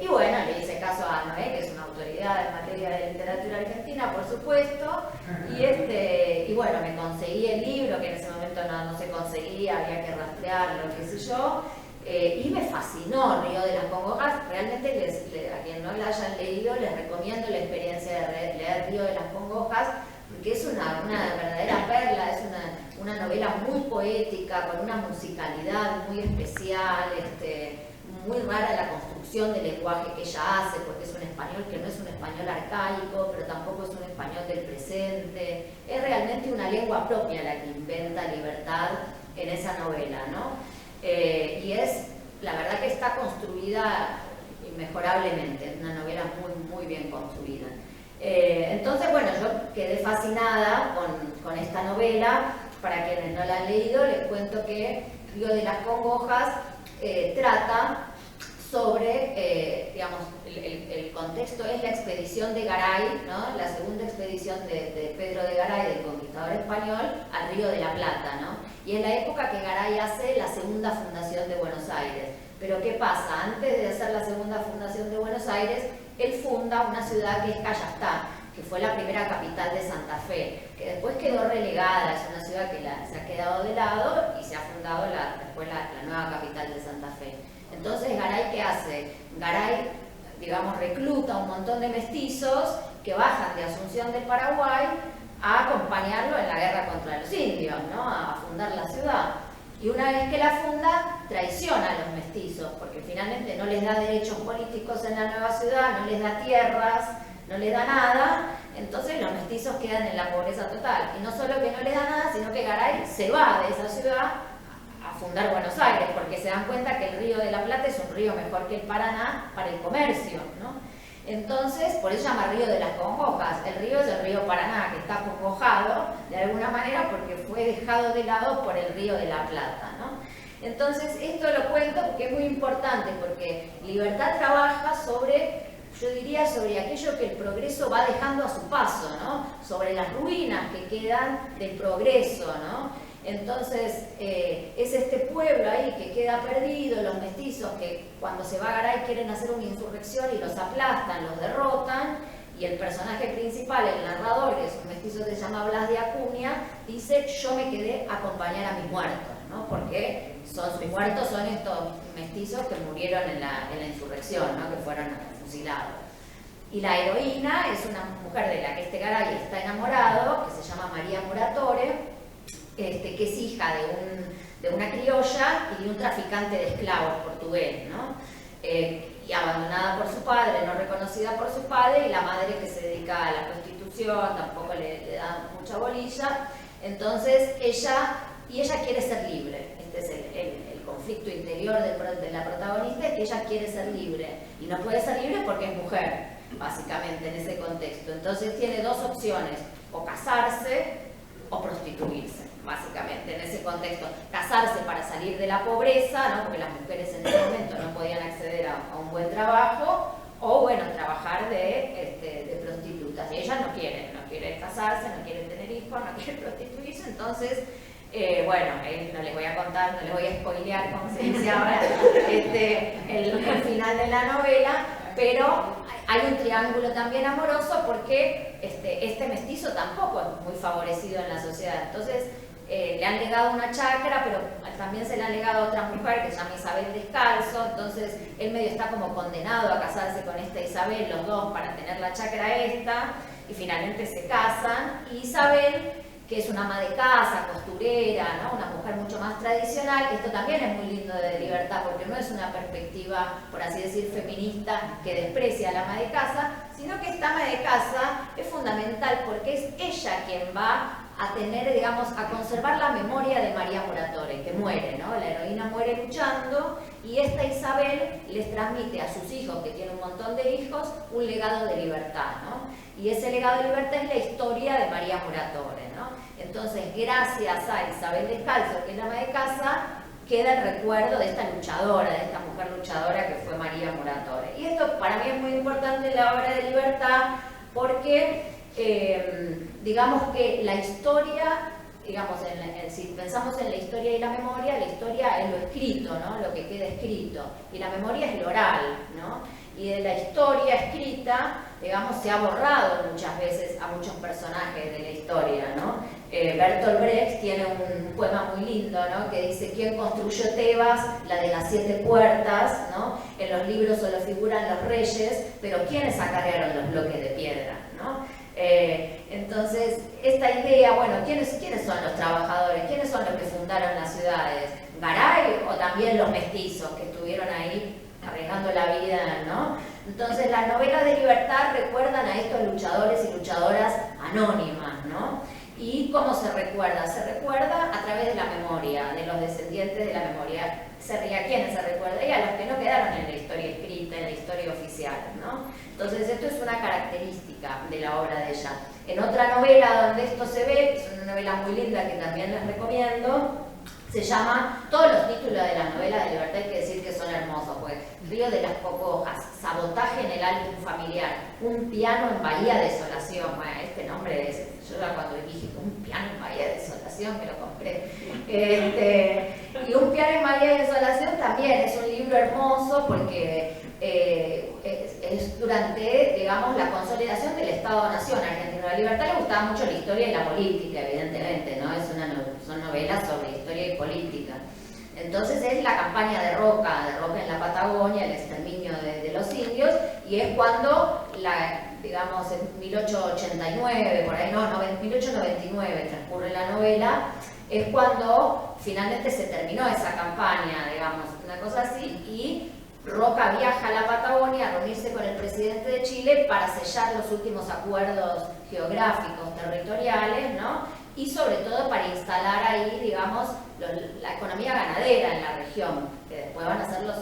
Y bueno, le hice caso a Noé, que es una autoridad en materia de literatura argentina, por supuesto, y bueno, me conseguí el libro, que en ese momento no se conseguía, había que rastrearlo, qué sé yo, y me fascinó Río de las Congojas. Realmente a quien no la hayan leído les recomiendo la experiencia de leer Río de las Congojas, porque es una verdadera perla, es una novela muy poética, con una musicalidad muy especial, muy rara la construcción del lenguaje que ella hace, porque es un español que no es un español arcaico, pero tampoco es un español del presente. Es realmente una lengua propia la que inventa Libertad en esa novela, ¿no? Y la verdad que está construida inmejorablemente, es una novela muy bien construida. Entonces, bueno, yo quedé fascinada con esta novela. Para quienes no la han leído, les cuento que Río de las Congojas trata sobre, digamos, el contexto es la expedición de Garay, ¿no? La segunda expedición de Pedro de Garay, del conquistador español, al Río de la Plata, ¿no? Y es la época que Garay hace la segunda fundación de Buenos Aires. Pero ¿qué pasa? Antes de hacer la segunda fundación de Buenos Aires, él funda una ciudad que es Callastá, que fue la primera capital de Santa Fe, que después quedó relegada, es una ciudad que se ha quedado de lado y se ha fundado después la nueva capital de Santa Fe. Entonces, Garay, ¿qué hace? Garay, digamos, recluta un montón de mestizos que bajan de Asunción del Paraguay a acompañarlo en la guerra contra los indios, ¿no? A fundar la ciudad. Y una vez que la funda, traiciona a los mestizos, porque finalmente no les da derechos políticos en la nueva ciudad, no les da tierras, no les da nada, entonces los mestizos quedan en la pobreza total. Y no solo que no les da nada, sino que Garay se va de esa ciudad a fundar Buenos Aires, porque se dan cuenta que el Río de la Plata es un río mejor que el Paraná para el comercio, ¿no? Entonces, por eso se llama Río de las Congojas. El río es el río Paraná, que está congojado de alguna manera porque fue dejado de lado por el Río de la Plata, ¿no? Entonces, esto lo cuento porque es muy importante, porque Libertad trabaja sobre, yo diría, sobre aquello que el progreso va dejando a su paso, ¿no? Sobre las ruinas que quedan del progreso, ¿no? Entonces, es este pueblo ahí que queda perdido, los mestizos que cuando se va Garay quieren hacer una insurrección y los aplastan, los derrotan, y el personaje principal, el narrador, que es un mestizo que se llama Blas de Acuña, dice: yo me quedé a acompañar a mis muertos, ¿no? Porque sus muertos son estos mestizos que murieron en la insurrección, ¿no? Que fueron fusilados. Y la heroína es una mujer de la que Garay está enamorado, que se llama María Muratore, que es hija de una criolla y de un traficante de esclavos portugués, ¿no? Y abandonada por su padre, no reconocida por su padre, y la madre que se dedica a la prostitución, tampoco le da mucha bolilla. Entonces ella quiere ser libre. Este es el conflicto interior de la protagonista, es que ella quiere ser libre y no puede ser libre porque es mujer, básicamente, en ese contexto. Entonces tiene dos opciones: o casarse o prostituirse, básicamente, en ese contexto. Casarse para salir de la pobreza, ¿no? Porque las mujeres en ese momento no podían acceder a un buen trabajo, o bueno, trabajar de prostitutas. Y ella no quiere casarse, no quiere tener hijos, no quiere prostituirse. Entonces, bueno, no les voy a contar, no les voy a spoilear, como se dice ahora, el final de la novela, pero hay un triángulo también amoroso porque este mestizo tampoco es muy favorecido en la sociedad. Entonces, le han legado una chacra, pero también se le han legado a otra mujer que se llama Isabel Descalzo. Entonces él medio está como condenado a casarse con esta Isabel, los dos, para tener la chacra esta, y finalmente se casan. Y Isabel que es una ama de casa, costurera, ¿no? Una mujer mucho más tradicional. Esto también es muy lindo de Libertad, porque no es una perspectiva, por así decir, feminista que desprecia a la ama de casa, sino que esta ama de casa es fundamental porque es ella quien va a tener, digamos, a conservar la memoria de María Muratore, que muere, ¿no? La heroína muere luchando y esta Isabel les transmite a sus hijos, que tiene un montón de hijos, un legado de libertad, ¿no? Y ese legado de libertad es la historia de María Muratore, ¿no? Entonces, gracias a Isabel Descalzo, que es la ama de casa, queda el recuerdo de esta luchadora, de esta mujer luchadora que fue María Muratore. Y esto para mí es muy importante en la obra de Libertad porque digamos que la historia, digamos, si pensamos en la historia y la memoria es lo escrito, ¿no? Lo que queda escrito, y la memoria es lo oral, ¿no? Y de la historia escrita, digamos, se ha borrado muchas veces a muchos personajes de la historia, ¿no? Bertolt Brecht tiene un poema muy lindo, ¿no? Que dice: ¿quién construyó Tebas? La de las 7 puertas, ¿no? En los libros solo figuran los reyes, pero ¿quiénes acarrearon los bloques de piedra, ¿no? Entonces, esta idea, bueno, ¿quiénes son los trabajadores? ¿Quiénes son los que fundaron las ciudades? ¿Garay o también los mestizos que estuvieron ahí arriesgando la vida, ¿no? Entonces, las novelas de Libertad recuerdan a estos luchadores y luchadoras anónimas, ¿no? ¿Y cómo se recuerda? Se recuerda a través de la memoria, de los descendientes de la memoria. ¿A quiénes se recuerda? Y a los que no quedaron en la historia escrita, en la historia oficial, ¿no? Entonces, esto es una característica de la obra de ella. En otra novela donde esto se ve, que es una novela muy linda que también les recomiendo, se llama, todos los títulos de las novelas de Libertad hay que decir que son hermosos, pues Río de las Cocojas, Sabotaje en el álbum familiar, Un piano en Bahía Desolación. Bueno, este nombre es, yo ya cuando dije un piano en Bahía Desolación me lo compré. Y Un piano en Bahía Desolación también es un libro hermoso porque es durante, digamos, la consolidación del Estado-Nación argentino. A Libertad le gustaba mucho la historia y la política, evidentemente, ¿no? Son novelas sobre historia y política. Entonces es la campaña de Roca en la Patagonia, el exterminio de los indios, y es cuando, digamos, en 1889, por ahí no, en 1899 transcurre la novela, es cuando finalmente se terminó esa campaña, digamos, una cosa así, y Roca viaja a la Patagonia a reunirse con el presidente de Chile para sellar los últimos acuerdos geográficos, territoriales, ¿no? Y sobre todo para instalar ahí, digamos, la economía ganadera en la región, que después van a ser los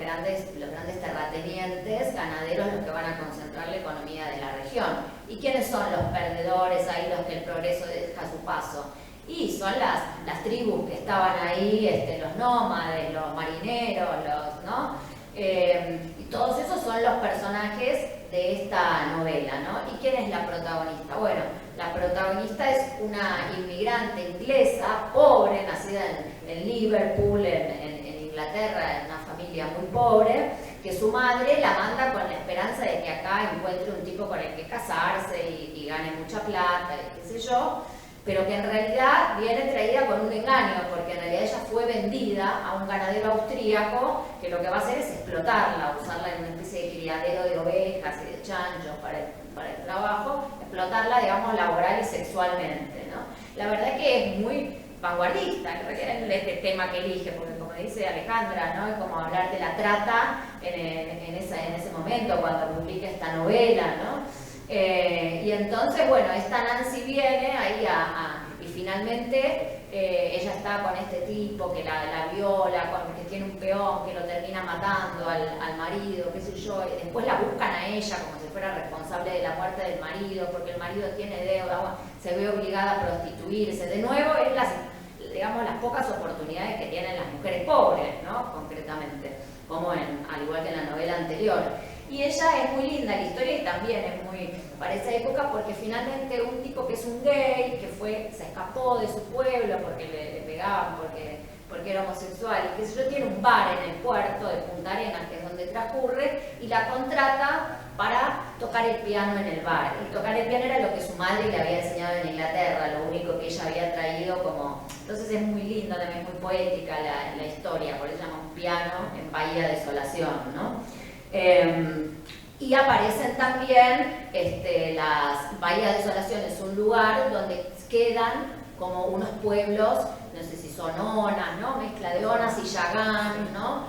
grandes terratenientes ganaderos los que van a concentrar la economía de la región. ¿Y quiénes son los perdedores ahí, los que el progreso deja a su paso? Y son las tribus que estaban ahí, los nómades, los marineros, ¿no? Y todos esos son los personajes de esta novela, ¿no? ¿Y quién es la protagonista? Bueno, la protagonista es una inmigrante inglesa, pobre, nacida en Liverpool, en Inglaterra, en una familia muy pobre, que su madre la manda con la esperanza de que acá encuentre un tipo con el que casarse y gane mucha plata, y qué sé yo, pero que en realidad viene traída con un engaño, porque en realidad ella fue vendida a un ganadero austríaco que lo que va a hacer es explotarla, usarla en una especie de criadero de ovejas y de chanchos para el trabajo, explotarla, digamos, laboral y sexualmente, ¿no? La verdad es que es muy vanguardista en este tema que elige, porque como dice Alejandra, ¿no? Es como hablar de la trata en ese momento, cuando publica esta novela, ¿no? Y entonces, bueno, esta Nancy viene ahí y finalmente ella está con este tipo que la viola, que tiene un peón, que lo termina matando al marido, qué sé yo, y después la buscan a ella como si fuera responsable de la muerte del marido, porque el marido tiene deuda, se ve obligada a prostituirse. De nuevo, es digamos, las pocas oportunidades que tienen las mujeres pobres, ¿no? Concretamente, como al igual que en la novela anterior. Y ella es muy linda, la historia también es muy para esa época, porque finalmente un tipo que es un gay, que se escapó de su pueblo porque le pegaban, porque era homosexual, y que sé yo, tiene un bar en el puerto de Punta Arenas, que es donde transcurre, y la contrata para tocar el piano en el bar. Y tocar el piano era lo que su madre le había enseñado en Inglaterra, lo único que ella había traído como... Entonces es muy linda, también muy poética la historia, por eso se llama Un piano en Bahía Desolación, ¿no? Y aparecen también las Bahía Desolación, es un lugar donde quedan como unos pueblos, no sé si son onas, ¿no? Mezcla de onas y yagán, ¿no?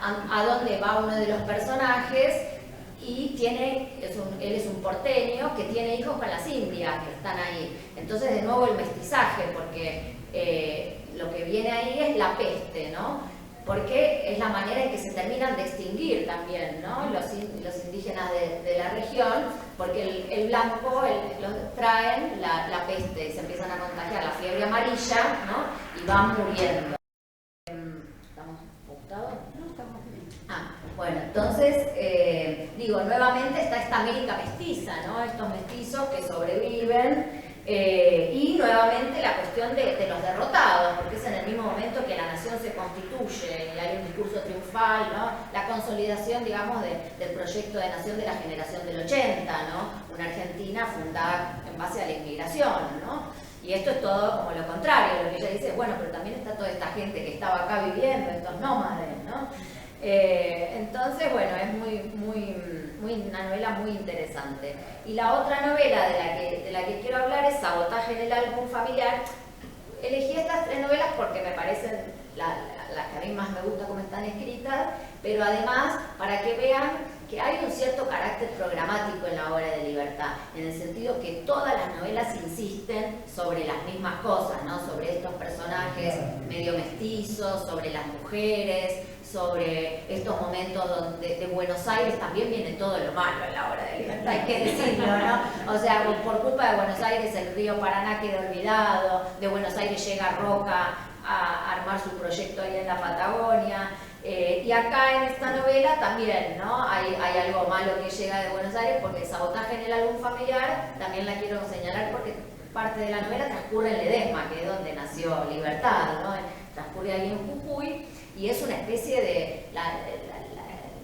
A donde va uno de los personajes y él es un porteño que tiene hijos con las indias que están ahí. Entonces de nuevo el mestizaje, porque lo que viene ahí es la peste, ¿no? Porque es la manera en que se terminan de extinguir también, ¿no? Los indígenas de la región, porque el blanco los traen la peste y se empiezan a contagiar la fiebre amarilla, ¿no? Y van muriendo. ¿Estamos gustados? No, estamos bien. Bueno, entonces, nuevamente está esta América mestiza, ¿no? Estos mestizos que sobreviven. Y nuevamente la cuestión de los derrotados, porque es en el mismo momento que la nación se constituye y hay un discurso triunfal, ¿no? La consolidación, digamos, del proyecto de nación de la generación del 80, ¿no? Una Argentina fundada en base a la inmigración, ¿no? Y esto es todo como lo contrario, lo que ella dice, bueno, pero también está toda esta gente que estaba acá viviendo, estos nómades, ¿no? Entonces, bueno, es una novela muy interesante. Y la otra novela de la que quiero hablar es Sabotaje en el álbum familiar. Elegí estas tres novelas porque me parecen las que a mí más me gusta cómo están escritas, pero además para que vean que hay un cierto carácter programático en la obra de Libertad, en el sentido que todas las novelas insisten sobre las mismas cosas, ¿no? Sobre estos personajes medio mestizos, sobre las mujeres, sobre estos momentos de Buenos Aires. También viene todo lo malo en la obra de Libertad, hay que decirlo, ¿no? O sea, por culpa de Buenos Aires el río Paraná queda olvidado, de Buenos Aires llega Roca a armar su proyecto ahí en la Patagonia. Y acá en esta novela también, ¿no? Hay algo malo que llega de Buenos Aires, porque el Sabotaje en el álbum familiar también la quiero señalar porque parte de la novela transcurre en Ledesma, que es donde nació Libertad, ¿no? Transcurre ahí en Jujuy y es una especie de...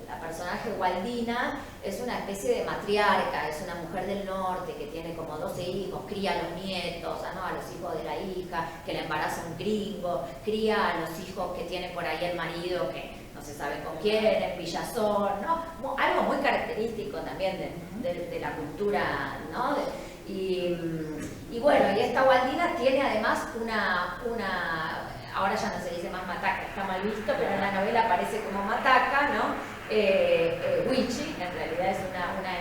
La personaje Gualdina es una especie de matriarca, es una mujer del norte que tiene como 12 hijos, cría a los nietos, ¿no? A los hijos de la hija, que la embaraza un gringo, cría a los hijos que tiene por ahí el marido que no se sabe con quién, en Villazón, ¿no? Algo muy característico también de la cultura, ¿no? Y bueno, y esta Gualdina tiene además ahora ya no se dice más mataca, está mal visto, pero en la novela aparece como mataca, ¿no? Huichi, en realidad es una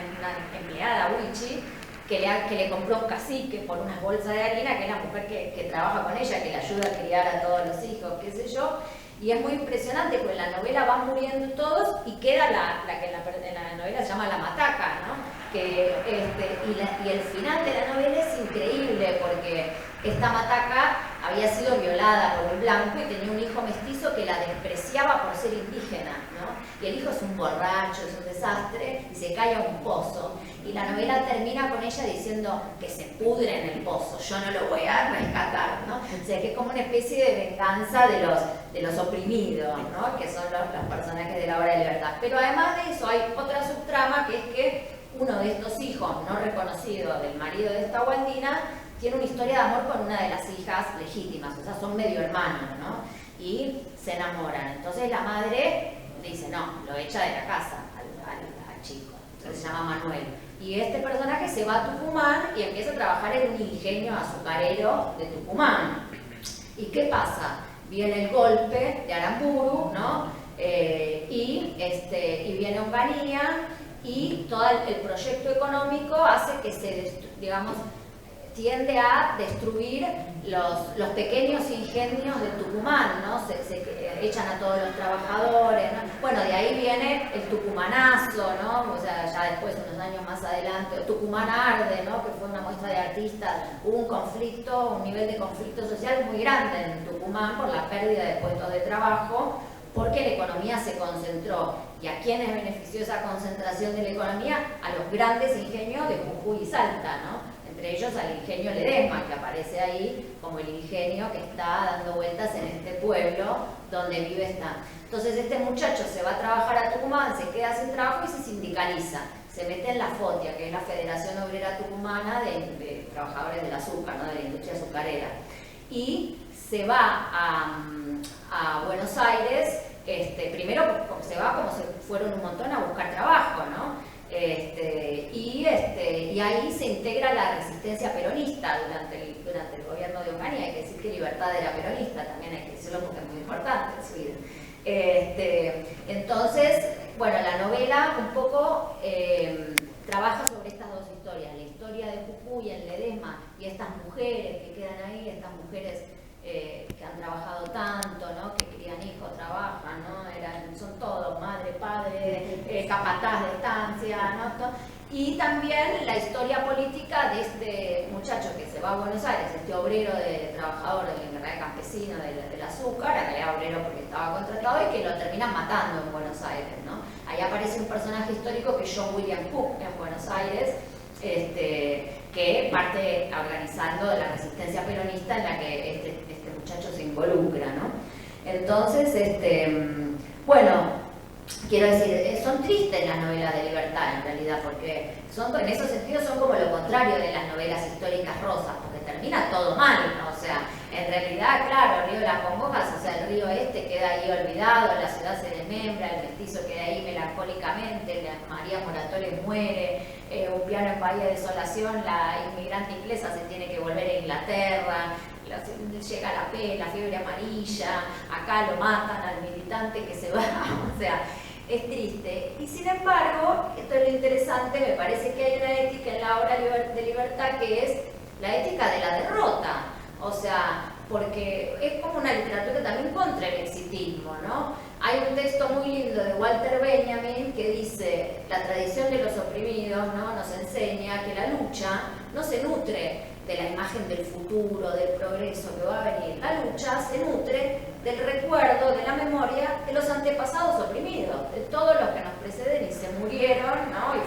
empleada Huichi, que le compró un cacique por unas bolsas de harina, que es la mujer que trabaja con ella, que le ayuda a criar a todos los hijos, qué sé yo. Y es muy impresionante porque en la novela van muriendo todos y queda la que en la novela se llama la mataca, ¿no? Y el final de la novela es increíble porque esta mataca había sido violada por el blanco y tenía un hijo mestizo que la despreciaba por ser indígena, ¿no? Y el hijo es un borracho, es un desastre y se cae a un pozo. Y la novela termina con ella diciendo que se pudre en el pozo, yo no lo voy a rescatar, ¿no? O sea que es como una especie de venganza de los oprimidos, ¿no? Que son los personajes de la obra de Libertad. Pero además de eso hay otra subtrama, que es que uno de estos hijos no reconocidos del marido de esta Gualdina tiene una historia de amor con una de las hijas legítimas, o sea, son medio hermanos, ¿no? Y se enamoran. Entonces la madre le dice, no, lo echa de la casa al chico. Entonces se llama Manuel. Y este personaje se va a Tucumán y empieza a trabajar en un ingenio azucarero de Tucumán. ¿Y qué pasa? Viene el golpe de Aramburu, ¿no? Y viene Onganía y todo el proyecto económico hace que tiende a destruir los pequeños ingenios de Tucumán, ¿no? Se echan a todos los trabajadores, ¿no? Bueno, de ahí viene el tucumanazo, ¿no? O sea, ya después, unos años más adelante, Tucumán Arde, ¿no? Que fue una muestra de artistas. Hubo un conflicto, un nivel de conflicto social muy grande en Tucumán por la pérdida de puestos de trabajo, porque la economía se concentró. ¿Y a quiénes benefició esa concentración de la economía? A los grandes ingenios de Jujuy y Salta, ¿no? Entre ellos al ingenio Ledesma, que aparece ahí como el ingenio que está dando vueltas en este pueblo donde vive esta. Entonces este muchacho se va a trabajar a Tucumán, se queda sin trabajo y se sindicaliza. Se mete en la FOTIA, que es la Federación Obrera Tucumana de Trabajadores del Azúcar, ¿no? De la industria azucarera. Y se va a Buenos Aires, primero se va como se fueron un montón a buscar trabajo, ¿no? Y ahí se integra la resistencia peronista durante el gobierno de Ocaña. Hay que decir que Libertad era peronista, también hay que decirlo porque es muy importante en su vida. Entonces, bueno, la novela un poco trabaja sobre estas dos historias, la historia de Jujuy en Ledesma y estas mujeres que quedan ahí, estas mujeres que han trabajado tanto, ¿no? Que crían hijos, trabajan, ¿no? Son todos, madre, padre, capataz de estancia, ¿no? Y también la historia política de este muchacho que se va a Buenos Aires, este obrero trabajador de la campesino del azúcar, acá era obrero porque estaba contratado, y que lo terminan matando en Buenos Aires, ¿no? Ahí aparece un personaje histórico que es John William Cook en Buenos Aires, que parte organizando de la resistencia peronista en la que este muchacho se involucra, ¿no? Entonces, bueno, quiero decir, son tristes las novelas de Libertad en realidad, porque en esos sentidos son como lo contrario de las novelas históricas rosas, porque termina todo mal, ¿no? O sea, en realidad, claro, el río de las Congojas, o sea, el río queda ahí olvidado, la ciudad se desmembra, el mestizo queda ahí melancólicamente, María Moratore muere, un piano en Bahía de Desolación, la inmigrante inglesa se tiene que volver a Inglaterra, llega la fiebre amarilla, acá lo matan al militante que se va, o sea, es triste. Y sin embargo, esto es lo interesante, me parece que hay una ética en la obra de Libertad que es la ética de la derrota, o sea, porque es como una literatura también contra el exitismo, ¿no? Hay un texto muy lindo de Walter Benjamin que dice: la tradición de los oprimidos, ¿no?, nos enseña que la lucha no se nutre de la imagen del futuro, del progreso que va a venir. La lucha se nutre del recuerdo, de la memoria de los antepasados oprimidos, de todos los que nos preceden y se murieron, ¿no? Y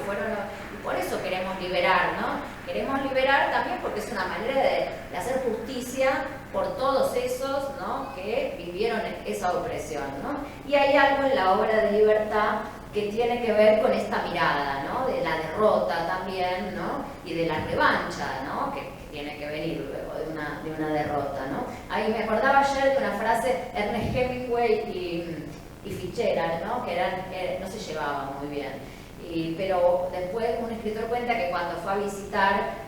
por eso queremos liberar, ¿no? Queremos liberar también porque es una manera de hacer justicia por todos esos, ¿no?, que vivieron esa opresión, ¿no? Y hay algo en la obra de Libertad que tiene que ver con esta mirada, ¿no?, de la derrota también, ¿no?, y de la revancha, ¿no?, que tiene que venir luego de una derrota, ¿no? Ahí me acordaba ayer de una frase, Ernest Hemingway y Fitzgerald, ¿no?, que no se llevaban muy bien. Pero después un escritor cuenta que cuando fue a visitar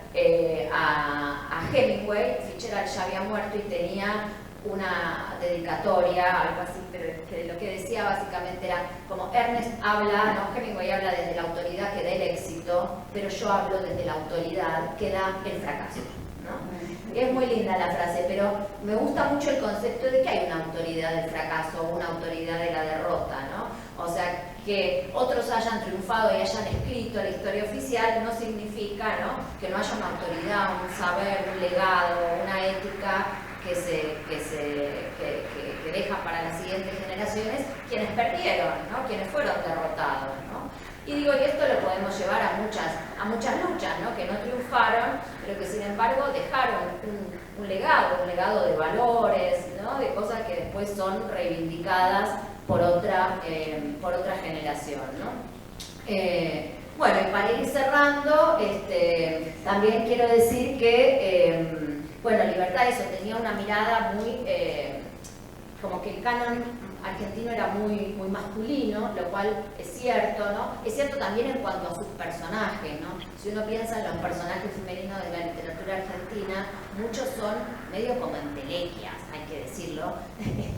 a Hemingway, Fitzgerald ya había muerto y tenía una dedicatoria, algo así, pero que lo que decía básicamente era como: Ernest habla, ¿no?, Hemingway habla desde la autoridad que da el éxito, pero yo hablo desde la autoridad que da el fracaso, ¿no? Y es muy linda la frase, pero me gusta mucho el concepto de que hay una autoridad del fracaso, una autoridad de la derrota, ¿no? O sea, que otros hayan triunfado y hayan escrito la historia oficial no significa, ¿no?, que no haya una autoridad, un saber, un legado, una ética que deja para las siguientes generaciones quienes perdieron, ¿no?, quienes fueron derrotados, ¿no? Y digo, y esto lo podemos llevar a muchas luchas, ¿no?, que no triunfaron, pero que sin embargo dejaron un legado de valores, ¿no?, de cosas que después son reivindicadas por otra generación, ¿no? Bueno, y para ir cerrando, también quiero decir que bueno, Libertad eso, tenía una mirada muy, como que el canon argentino era muy masculino, lo cual es cierto, ¿no? Es cierto también en cuanto a sus personajes, ¿no? Si uno piensa en los personajes femeninos de la literatura argentina, muchos son medio como entelequias, hay que decirlo,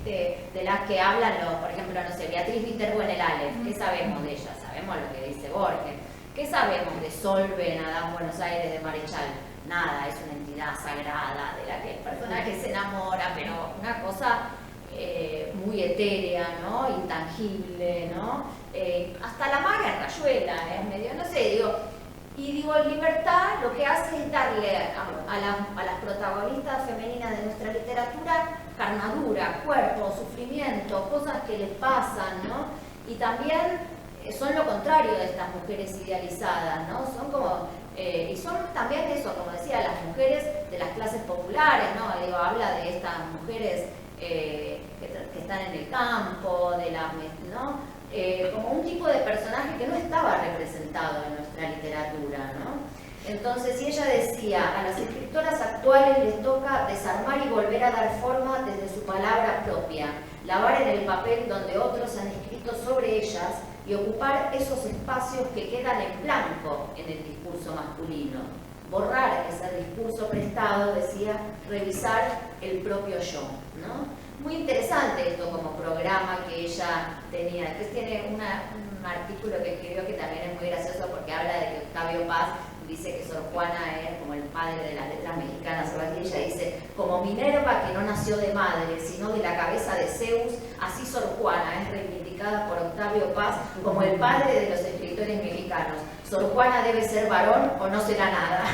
de las que hablan, por ejemplo, no sé, Beatriz Viterbo en el Aleph, ¿qué sabemos de ella? Sabemos lo que dice Borges. ¿Qué sabemos de Solve en Adán Buenos Aires de Marechal? Nada, es una entidad sagrada de la que el personaje se enamora, pero una cosa muy etérea, ¿no?, intangible, ¿no? Hasta la maga en Rayuela es medio, no sé, digo, Libertad lo que hace es darle a las protagonistas femeninas de nuestra literatura carnadura, cuerpo, sufrimiento, cosas que les pasan, ¿no? Y también son lo contrario de estas mujeres idealizadas, ¿no? Son como y son también eso, como decía, las mujeres de las clases populares, ¿no? Digo, habla de estas mujeres que están en el campo, ¿no? Como un tipo de personaje que no estaba representado en nuestra literatura, ¿no? Entonces, si ella decía a las escritoras escritoras actuales les toca desarmar y volver a dar forma desde su palabra propia, lavar en el papel donde otros han escrito sobre ellas y ocupar esos espacios que quedan en blanco en el discurso masculino. Borrar ese discurso prestado, decía, revisar el propio yo, ¿no? Muy interesante esto como programa que ella tenía. Después tiene un artículo que escribió que también es muy gracioso porque habla de que Octavio Paz dice que Sor Juana es como el padre de las letras mexicanas, o así. Ella dice, como Minerva que no nació de madre, sino de la cabeza de Zeus, así Sor Juana es reivindicada por Octavio Paz como el padre de los escritores mexicanos. Sor Juana debe ser varón o no será nada.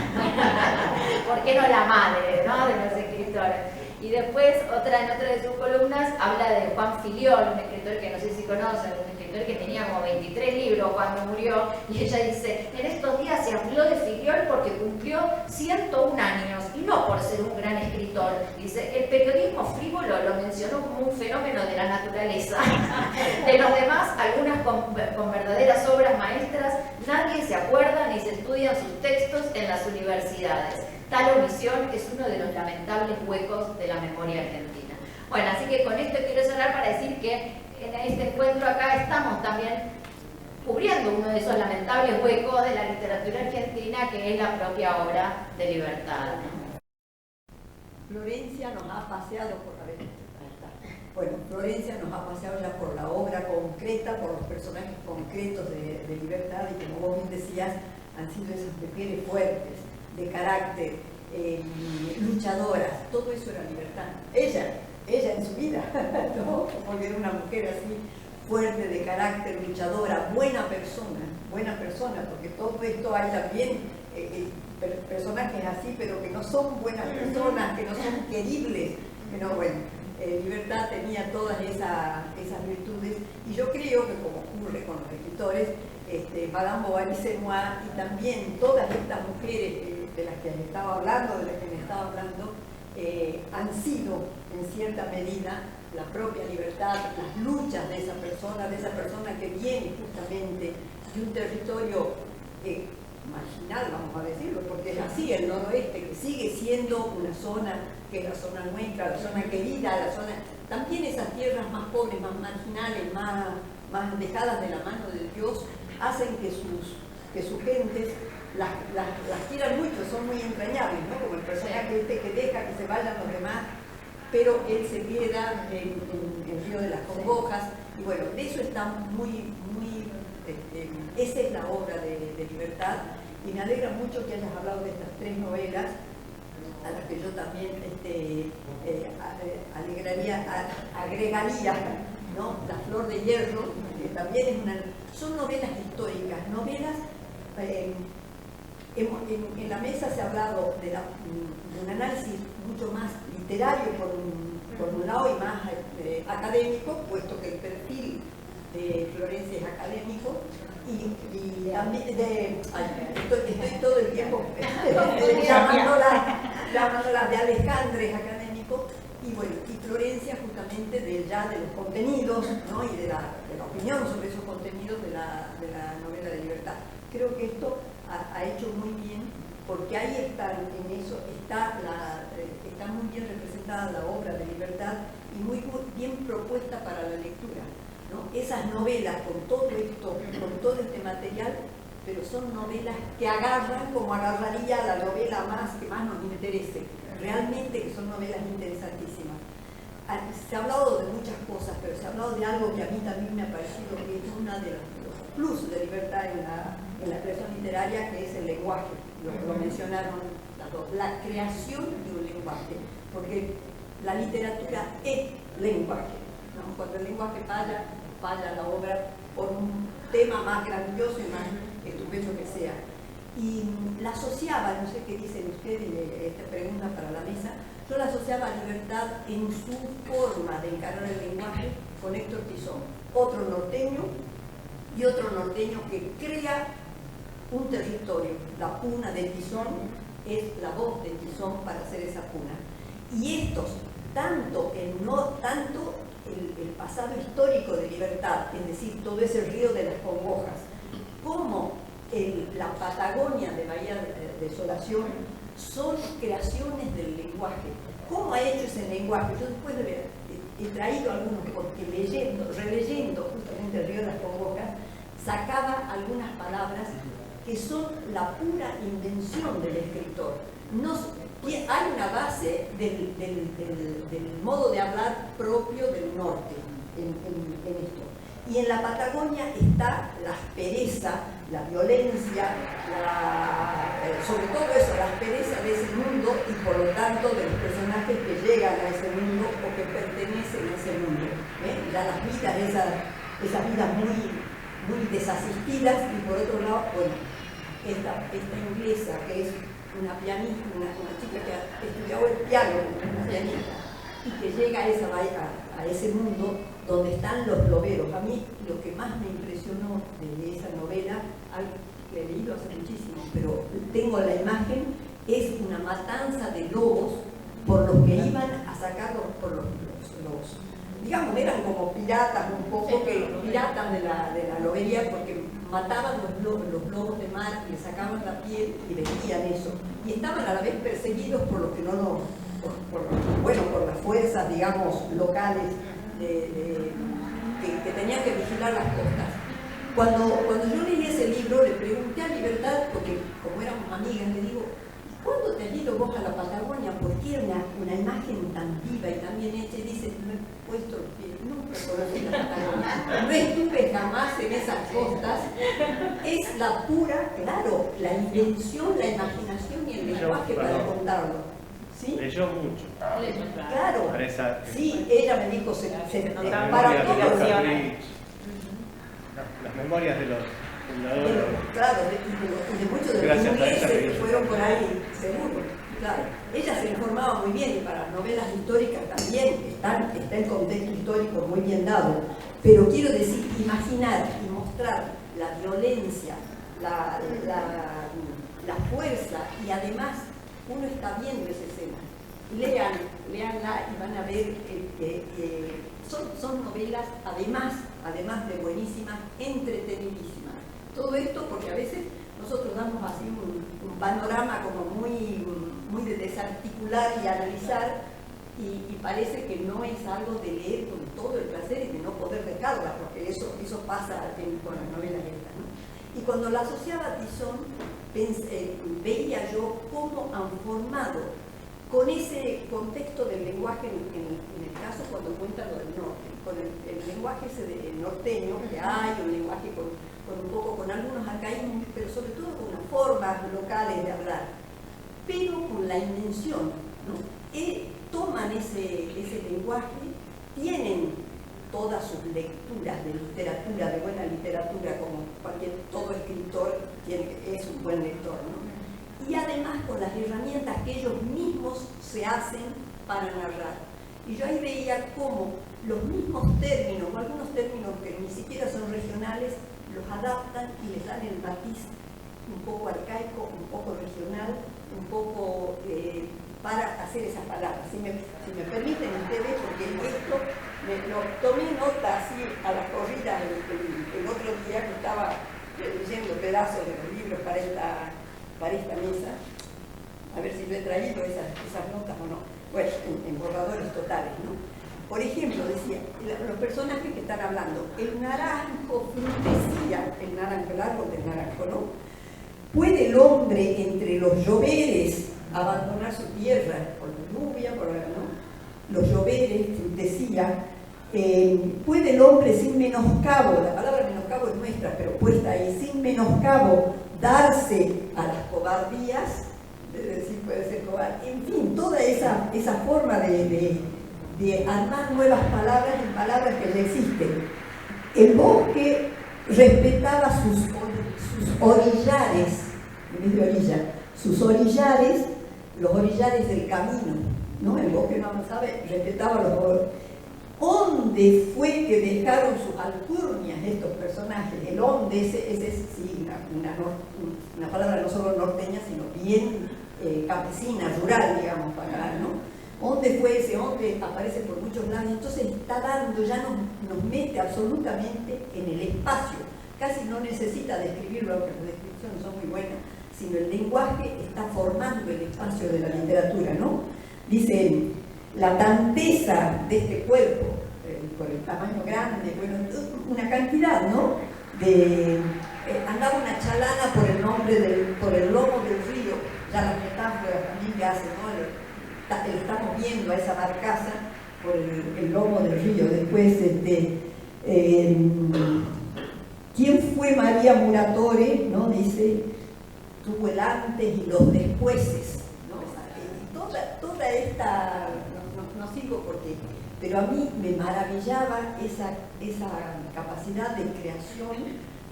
¿Por qué no la madre, ¿no?, de los escritores? Y después, en otra de sus columnas, habla de Juan Filiol, un escritor que no sé si conocen, un escritor que tenía como 23 libros cuando murió, y ella dice, en estos días se habló de Filiol porque cumplió 101 años, y no por ser un gran escritor. Dice, el periodismo frívolo lo mencionó como un fenómeno de la naturaleza. De los demás, algunas con verdaderas obras maestras, nadie se acuerda ni se estudian sus textos en las universidades. Tal omisión es uno de los lamentables huecos de la memoria argentina. Bueno, así que con esto quiero cerrar para decir que en este encuentro acá estamos también cubriendo uno de esos lamentables huecos de la literatura argentina, que es la propia obra de Libertad, ¿no? Florencia nos ha paseado por la vida. Bueno, Florencia nos ha paseado ya por la obra concreta, por los personajes concretos de Libertad, y como vos bien decías, han sido esas mujeres fuertes, de carácter, luchadoras, todo eso era Libertad. Ella en su vida, ¿no? Porque era una mujer así, fuerte, de carácter, luchadora, buena persona, porque todo esto hay también personajes así, pero que no son buenas personas, que no son queribles, pero bueno, Libertad tenía todas esas virtudes, y yo creo que, como ocurre con los escritores, Madame Bovary Senois y también todas estas mujeres de las que me estaba hablando, han sido en cierta medida la propia Libertad, las luchas de esa persona que viene justamente de un territorio marginal, vamos a decirlo, porque es así, el noroeste, que sigue siendo una zona que es la zona nuestra, la zona querida, la zona, también esas tierras más pobres, más marginales, más dejadas de la mano de Dios, hacen que sus gentes las quieran mucho, son muy entrañables, ¿no? Como el personaje que deja que se vayan los demás, pero él se queda en el río de las Congojas, y bueno, de eso está muy esa es la obra de Libertad, y me alegra mucho que hayas hablado de estas tres novelas, a las que yo también agregaría, ¿no? La Flor de Hierro, que también son novelas históricas, novelas. En la mesa se ha hablado de un análisis mucho más literario por un lado y más académico, puesto que el perfil de Florencia es académico, y también estoy todo el tiempo llamándola de Alejandre es académico, y bueno, y Florencia justamente de los contenidos, ¿no? Y de la opinión sobre esos contenidos de la novela de Libertad. Creo que esto ha hecho muy bien, porque ahí está muy bien representada la obra de Libertad y muy bien propuesta para la lectura, ¿no? Esas novelas con todo este material, pero son novelas que agarran como agarraría la novela que más nos interese, realmente que son novelas interesantísimas. Se ha hablado de muchas cosas, pero se ha hablado de algo que a mí también me ha parecido que es uno de los plus de Libertad en la creación literaria, que es el lenguaje. Lo mencionaron las dos, la creación de un lenguaje, porque la literatura es lenguaje, ¿no? Cuando el lenguaje falla la obra por un tema más grandioso y más estupendo que sea. Y la asociaba, no sé qué dicen ustedes, esta pregunta para la mesa, yo la asociaba a Libertad en su forma de encarar el lenguaje con Héctor Tizón, otro norteño, y otro norteño que crea un territorio. La puna de Tizón es la voz de Tizón para hacer esa puna. Y estos, tanto el pasado histórico de Libertad, es decir, todo ese río de las Congojas, como la Patagonia de Bahía de Desolación, son creaciones del lenguaje. ¿Cómo ha hecho ese lenguaje? Yo después de ver, he traído algunos porque releyendo justamente el Río de las Congojas, sacaba algunas palabras que son la pura invención del escritor. No, hay una base del modo de hablar propio del norte en esto. Y en la Patagonia está la aspereza, la violencia, sobre todo eso, la aspereza de ese mundo y por lo tanto de los personajes que llegan a ese mundo o que pertenecen a ese mundo. Ya las vidas, esas vidas muy desasistidas, y por otro lado, bueno, esta inglesa que es una pianista, una chica que ha estudiado el piano, una pianista, y que llega a ese mundo donde están los loberos. A mí lo que más me impresionó de esa novela, algo que he leído hace muchísimo, pero tengo la imagen, es una matanza de lobos por los que iban a sacarlos por los digamos, eran como piratas un poco, piratas de la lobería, porque mataban los lobos de mar, le sacaban la piel y vendían eso. Y estaban a la vez perseguidos por los que por las fuerzas, digamos, locales que tenían que vigilar las costas. Cuando yo leí ese libro, le pregunté a Libertad, porque como éramos amigas, le digo, ¿cuándo te has ido vos a la Patagonia? Porque era una imagen tan viva y tan bien hecha. Y dice, no he puesto los pies, nunca conocí la Patagonia, no estuve jamás en esas costas. Es la pura, claro, la invención, la imaginación y el lenguaje para contarlo. ¿Sí? Leyó mucho. Claro. Sí, ella me dijo, para las memorias de los fundadores. Claro, de muchos de los ingleses que fueron por ahí, seguro. Claro. Ella se informaba muy bien y para las novelas históricas también está el contexto histórico muy bien dado. Pero quiero decir, imaginar y mostrar la violencia, la fuerza y además uno está viendo esa escena. Léanla y van a ver que son novelas, además de buenísimas, entretenidísimas. Todo esto porque a veces nosotros damos así un panorama como muy de desarticular y analizar y parece que no es algo de leer con todo el placer y de no poder dejarla, porque eso pasa con las novelas estas, ¿no? Y cuando la asociaba a Tizón, veía yo cómo han formado con ese contexto del lenguaje, en el caso cuando cuenta lo del norte, con el lenguaje ese norteño que hay, un lenguaje con algunos arcaísmos, pero sobre todo con unas formas locales de hablar, pero con la invención, ¿no? Toman ese lenguaje, tienen todas sus lecturas de literatura, de buena literatura, como todo escritor es un buen lector, ¿no? Y además con las herramientas que ellos mismos se hacen para narrar. Y yo ahí veía cómo los mismos términos, o algunos términos que ni siquiera son regionales, los adaptan y les dan el matiz un poco arcaico, un poco regional, un poco para hacer esas palabras. Si me permiten ustedes, porque esto tomé nota así a la corrida el otro día que estaba leyendo pedazos de los libros para esta mesa, a ver si yo he traído esas notas o no. Bueno, en borradores totales, ¿no? Por ejemplo, decía, los personajes que están hablando, el naranjo frutecía, el naranjo, el árbol del naranjo, ¿no? ¿Puede el hombre entre los lloveres abandonar su tierra por la lluvia, ¿no? Los lloveres, frutecía, ¿puede el hombre sin menoscabo, la palabra menoscabo es nuestra, pero puesta ahí, sin menoscabo, darse a las cobardías? Es decir, puede ser cobarde. En fin, toda esa forma de armar nuevas palabras en palabras que ya existen. El bosque respetaba sus orillares, en vez de orilla, sus orillares, los orillares del camino, ¿no? El bosque no avanzaba, respetaba los orillares. ¿Dónde fue que dejaron sus alcurnias estos personajes? El onde, ese es sí, una palabra no solo norteña, sino bien campesina, rural, digamos, ¿no? ¿Dónde fue ese onde? Aparece por muchos lados, entonces está dando, ya nos mete absolutamente en el espacio. Casi no necesita describirlo, porque las descripciones son muy buenas, sino el lenguaje está formando el espacio de la literatura, ¿no? Dice él, la tanteza de este cuerpo, por el tamaño grande, bueno, una cantidad, ¿no? Andaba una chalana por el por el lomo del río, ya las metáforas también que hacen, ¿no? Le estamos viendo a esa barcaza por el lomo del río. Después, ¿quién fue María Muratore? ¿No? Dice, tuvo el antes y los despuéses, ¿no? Toda esta, no sigo porque, pero a mí me maravillaba esa capacidad de creación,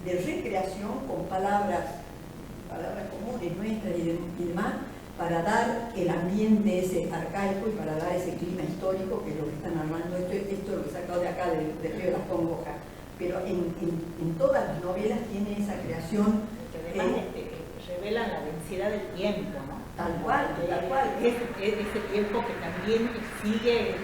de recreación con palabras comunes nuestras y demás, para dar el ambiente ese arcaico y para dar ese clima histórico que es lo que están hablando. Esto lo he sacado de acá, del Río de las Congojas. Pero en todas las novelas tiene esa creación. Que además revelan la densidad del tiempo, ¿no? Tal cual. Ese tiempo que también sigue,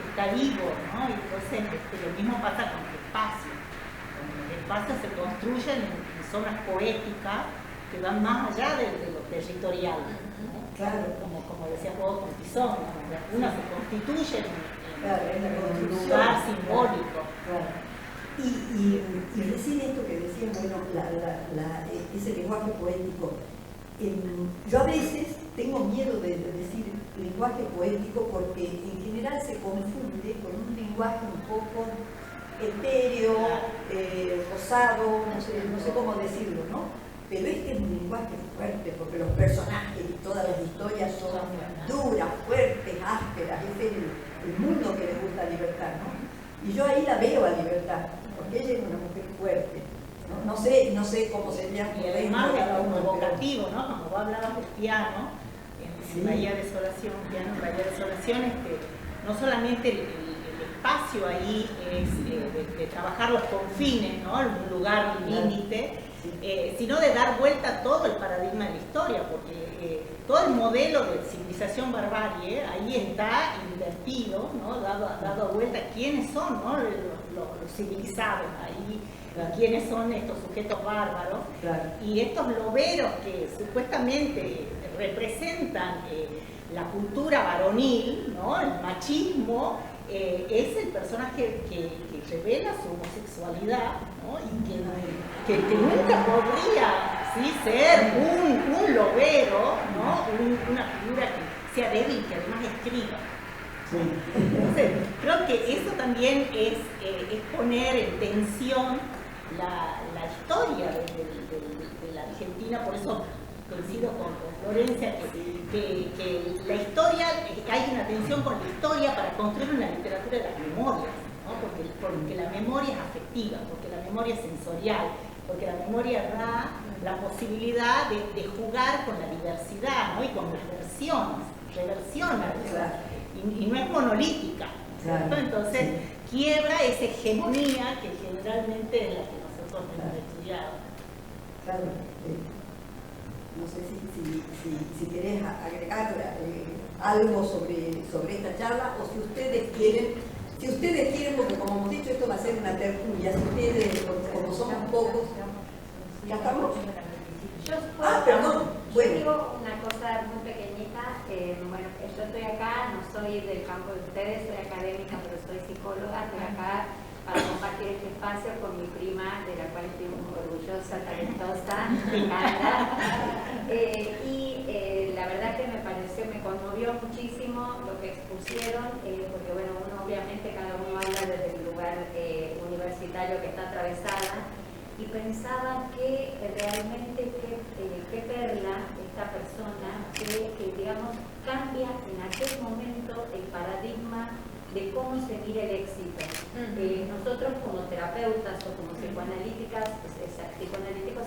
está vivo, ¿no? Y entonces lo mismo pasa con el espacio. Los espacios se construyen en zonas poéticas que van más allá de lo territorial, ¿no? Claro. Como decías vos con Tizón, uno se constituye en un lugar simbólico. Claro. Y recién esto que decía, bueno, ese lenguaje poético, yo a veces tengo miedo de decir lenguaje poético porque en general se confunde con un lenguaje un poco etéreo, rosado, no sé cómo decirlo, ¿no? Pero este es un lenguaje fuerte porque los personajes y todas las historias son duras, fuertes, ásperas. Es el mundo que le gusta a Libertad, ¿no? Y yo ahí la veo a Libertad, porque ella es una mujer fuerte. No sé cómo sería. Y además es provocativo, ¿no? Como vos hablabas del piano, en Bahía Desolación, piano en Bahía Desolación, no solamente el espacio ahí es de trabajar los confines, ¿no? Un lugar límite, sino de dar vuelta a todo el paradigma de la historia, porque todo el modelo de civilización barbarie ahí está invertido, ¿no? Dado vuelta quiénes son, ¿no? los civilizados ahí, claro. Quiénes son estos sujetos bárbaros, claro. Y estos loberos que supuestamente representan la cultura varonil, ¿no? El machismo, es el personaje que revela su homosexualidad, ¿no? Y que nunca podría, ¿sí? Ser un lobero, ¿no? Una figura que sea débil, que además escriba. Sí. Entonces, creo que eso también es poner en tensión la historia de la Argentina. Por eso coincido con Florencia, que la historia, hay una tensión con la historia para construir una literatura de las memorias, ¿no? Porque la memoria es afectiva, porque la memoria es sensorial, porque la memoria da la posibilidad de jugar con la diversidad, ¿no? Y con las versiones, reversiona, y no es monolítica, ¿cierto? Entonces quiebra esa hegemonía que generalmente es la que nosotros hemos estudiado. Claro. No sé si querés agregar algo sobre esta charla, o si ustedes quieren, porque como hemos dicho, esto va a ser una tertulia. Si ustedes, como somos pocos, ¿ya estamos? Perdón. Yo digo una cosa muy pequeñita. Bueno, yo estoy acá, no soy del campo de ustedes, soy académica, pero soy psicóloga. Estoy acá para compartir este espacio con mi prima, de la cual estoy muy orgullosa, talentosa, Carla. La verdad que me conmovió muchísimo lo que expusieron, porque bueno, obviamente cada uno habla desde el lugar universitario que está atravesada, y pensaba que realmente qué perla esta persona que digamos cambia en aquel momento el paradigma de cómo se mira el éxito. Nosotros como terapeutas o como psicoanalíticos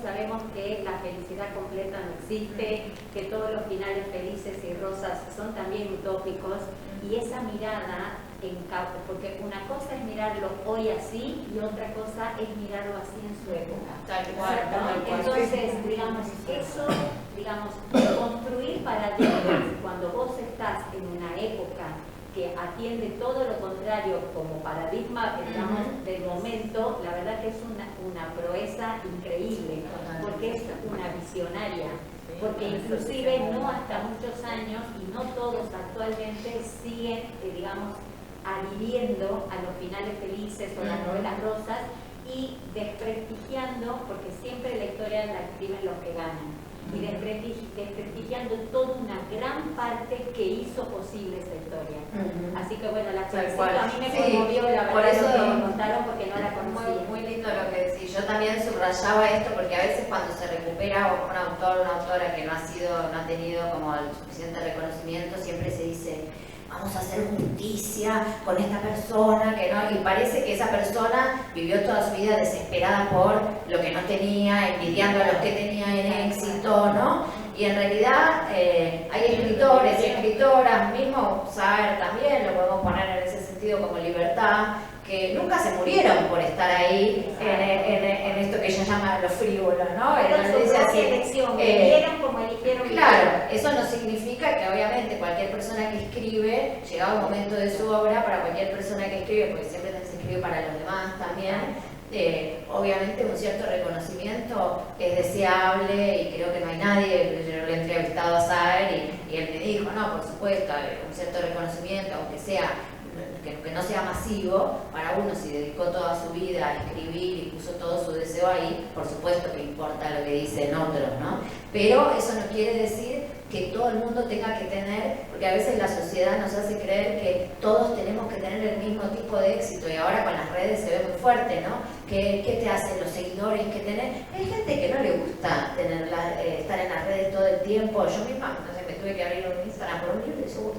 sabemos que la felicidad completa no existe, que todos los finales felices y rosas son también utópicos, y esa mirada en campo, porque una cosa es mirarlo hoy así y otra cosa es mirarlo así en su época. Entonces, digamos, construir paradigmas cuando vos estás en una época que atiende todo lo contrario como paradigma, digamos, del momento, la verdad que es una proeza increíble, porque es una visionaria. porque inclusive no hasta muchos años, y no todos actualmente, siguen, digamos, adhiriendo a los finales felices o las novelas rosas y desprestigiando, porque siempre la historia la escriben los que ganan, y desprestigiando toda una gran parte que hizo posible esa historia. Así que bueno, la felicito, a mí me conmovió, la por verdad, eso lo que me contaron, porque no la conocía. Muy lindo lo que decís. Yo también subrayaba esto porque a veces cuando se recupera un autor o una autora que no ha tenido como el suficiente reconocimiento, siempre se dice: vamos a hacer justicia con esta persona, que no, y parece que esa persona vivió toda su vida desesperada por lo que no tenía, envidiando a los que tenían éxito, ¿no? Y en realidad hay escritores y escritoras, mismo Saer también lo podemos poner en ese sentido como Libertad, que nunca se murieron por estar ahí en esto que ella llama lo frívolo, ¿no? Pero Entonces, su dice propia así, elección, vivieron como eligieron. claro, eso no significa que obviamente cualquier persona que escribe, llegado el momento de su obra, para cualquier persona que escribe, porque siempre se escribe para los demás también, obviamente un cierto reconocimiento es deseable, y creo que no hay nadie, yo lo he entrevistado a Saer y él me dijo, no, por supuesto, un cierto reconocimiento, aunque sea que no sea masivo, para uno si dedicó toda su vida a escribir y puso todo su deseo ahí, por supuesto que importa lo que dicen otros, ¿no? Pero eso no quiere decir que todo el mundo tenga que tener, porque a veces la sociedad nos hace creer que todos tenemos que tener el mismo tipo de éxito, y ahora con las redes se ve muy fuerte, ¿no? ¿Qué te hacen los seguidores que tenés? Hay gente que no le gusta estar en las redes todo el tiempo. Yo misma, no sé, me tuve que abrir un Instagram por un libro y eso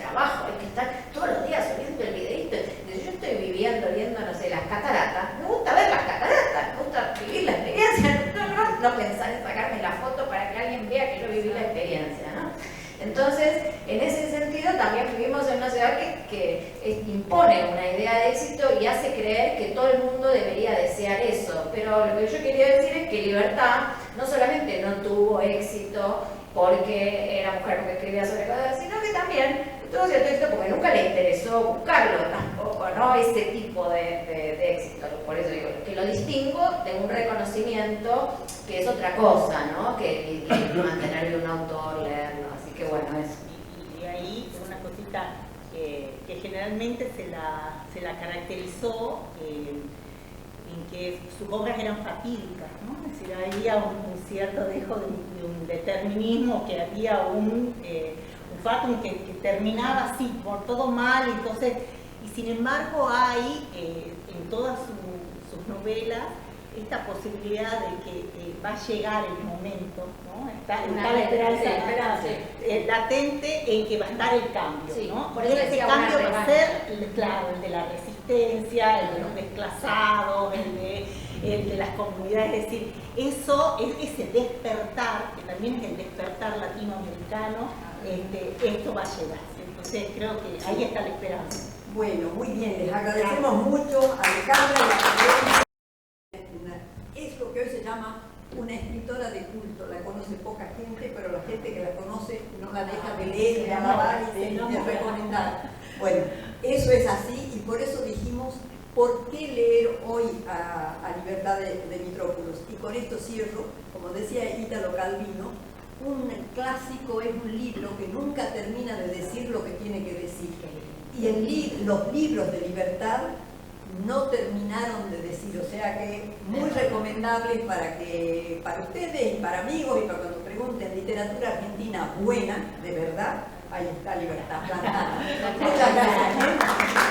trabajo, hay que estar todos los días subiendo el videito. Yo estoy viendo, no sé, las cataratas, me gusta ver las cataratas, me gusta vivir la experiencia, no pensar en sacarme la foto para que alguien vea que yo viví la experiencia, ¿no? Entonces, en ese sentido también vivimos en una ciudad que impone una idea de éxito y hace creer que todo el mundo debería desear eso, pero lo que yo quería decir es que Libertad no solamente no tuvo éxito porque era mujer, porque escribía sobre cosas, sino que también tuvo cierto éxito porque nunca le interesó buscarlo tampoco, ¿no? Ese tipo de éxito. Por eso digo, que lo distingo de un reconocimiento que es otra cosa, ¿no? Que mantenerle un autor, leerlo. Así que bueno, eso. Y ahí una cosita que generalmente se la caracterizó en que sus obras eran fatídicas, ¿no? Es decir, había un cierto dejo de un determinismo, que había un fatum que terminaba así, por todo mal, entonces, y sin embargo hay en todas sus novelas esta posibilidad de que va a llegar el momento, ¿no? Está la esperanza latente en que va a estar el cambio, sí, ¿no? por Y eso ese decía cambio una va a ser, claro, el de la resistencia, el de los desplazados, el de las comunidades, es decir, eso es ese despertar, que también es el despertar latinoamericano, esto va a llegar. Entonces creo que ahí está la esperanza. Bueno, muy bien, les agradecemos mucho a Alejandra y a es lo que hoy se llama una escritora de culto. La conoce poca gente, pero la gente que la conoce no la deja de leer, de alabar y de recomendar. Bueno, eso es así, y por eso dijimos por qué leer hoy a Libertad de Mitrópolos. Y con esto cierro, como decía Ítalo Calvino, un clásico es un libro que nunca termina de decir lo que tiene que decir. Y los libros de Libertad no terminaron de decir, o sea que muy recomendables para ustedes y para amigos, y para cuando pregunten literatura argentina buena, de verdad, ahí está Libertad plantada. Muchas gracias.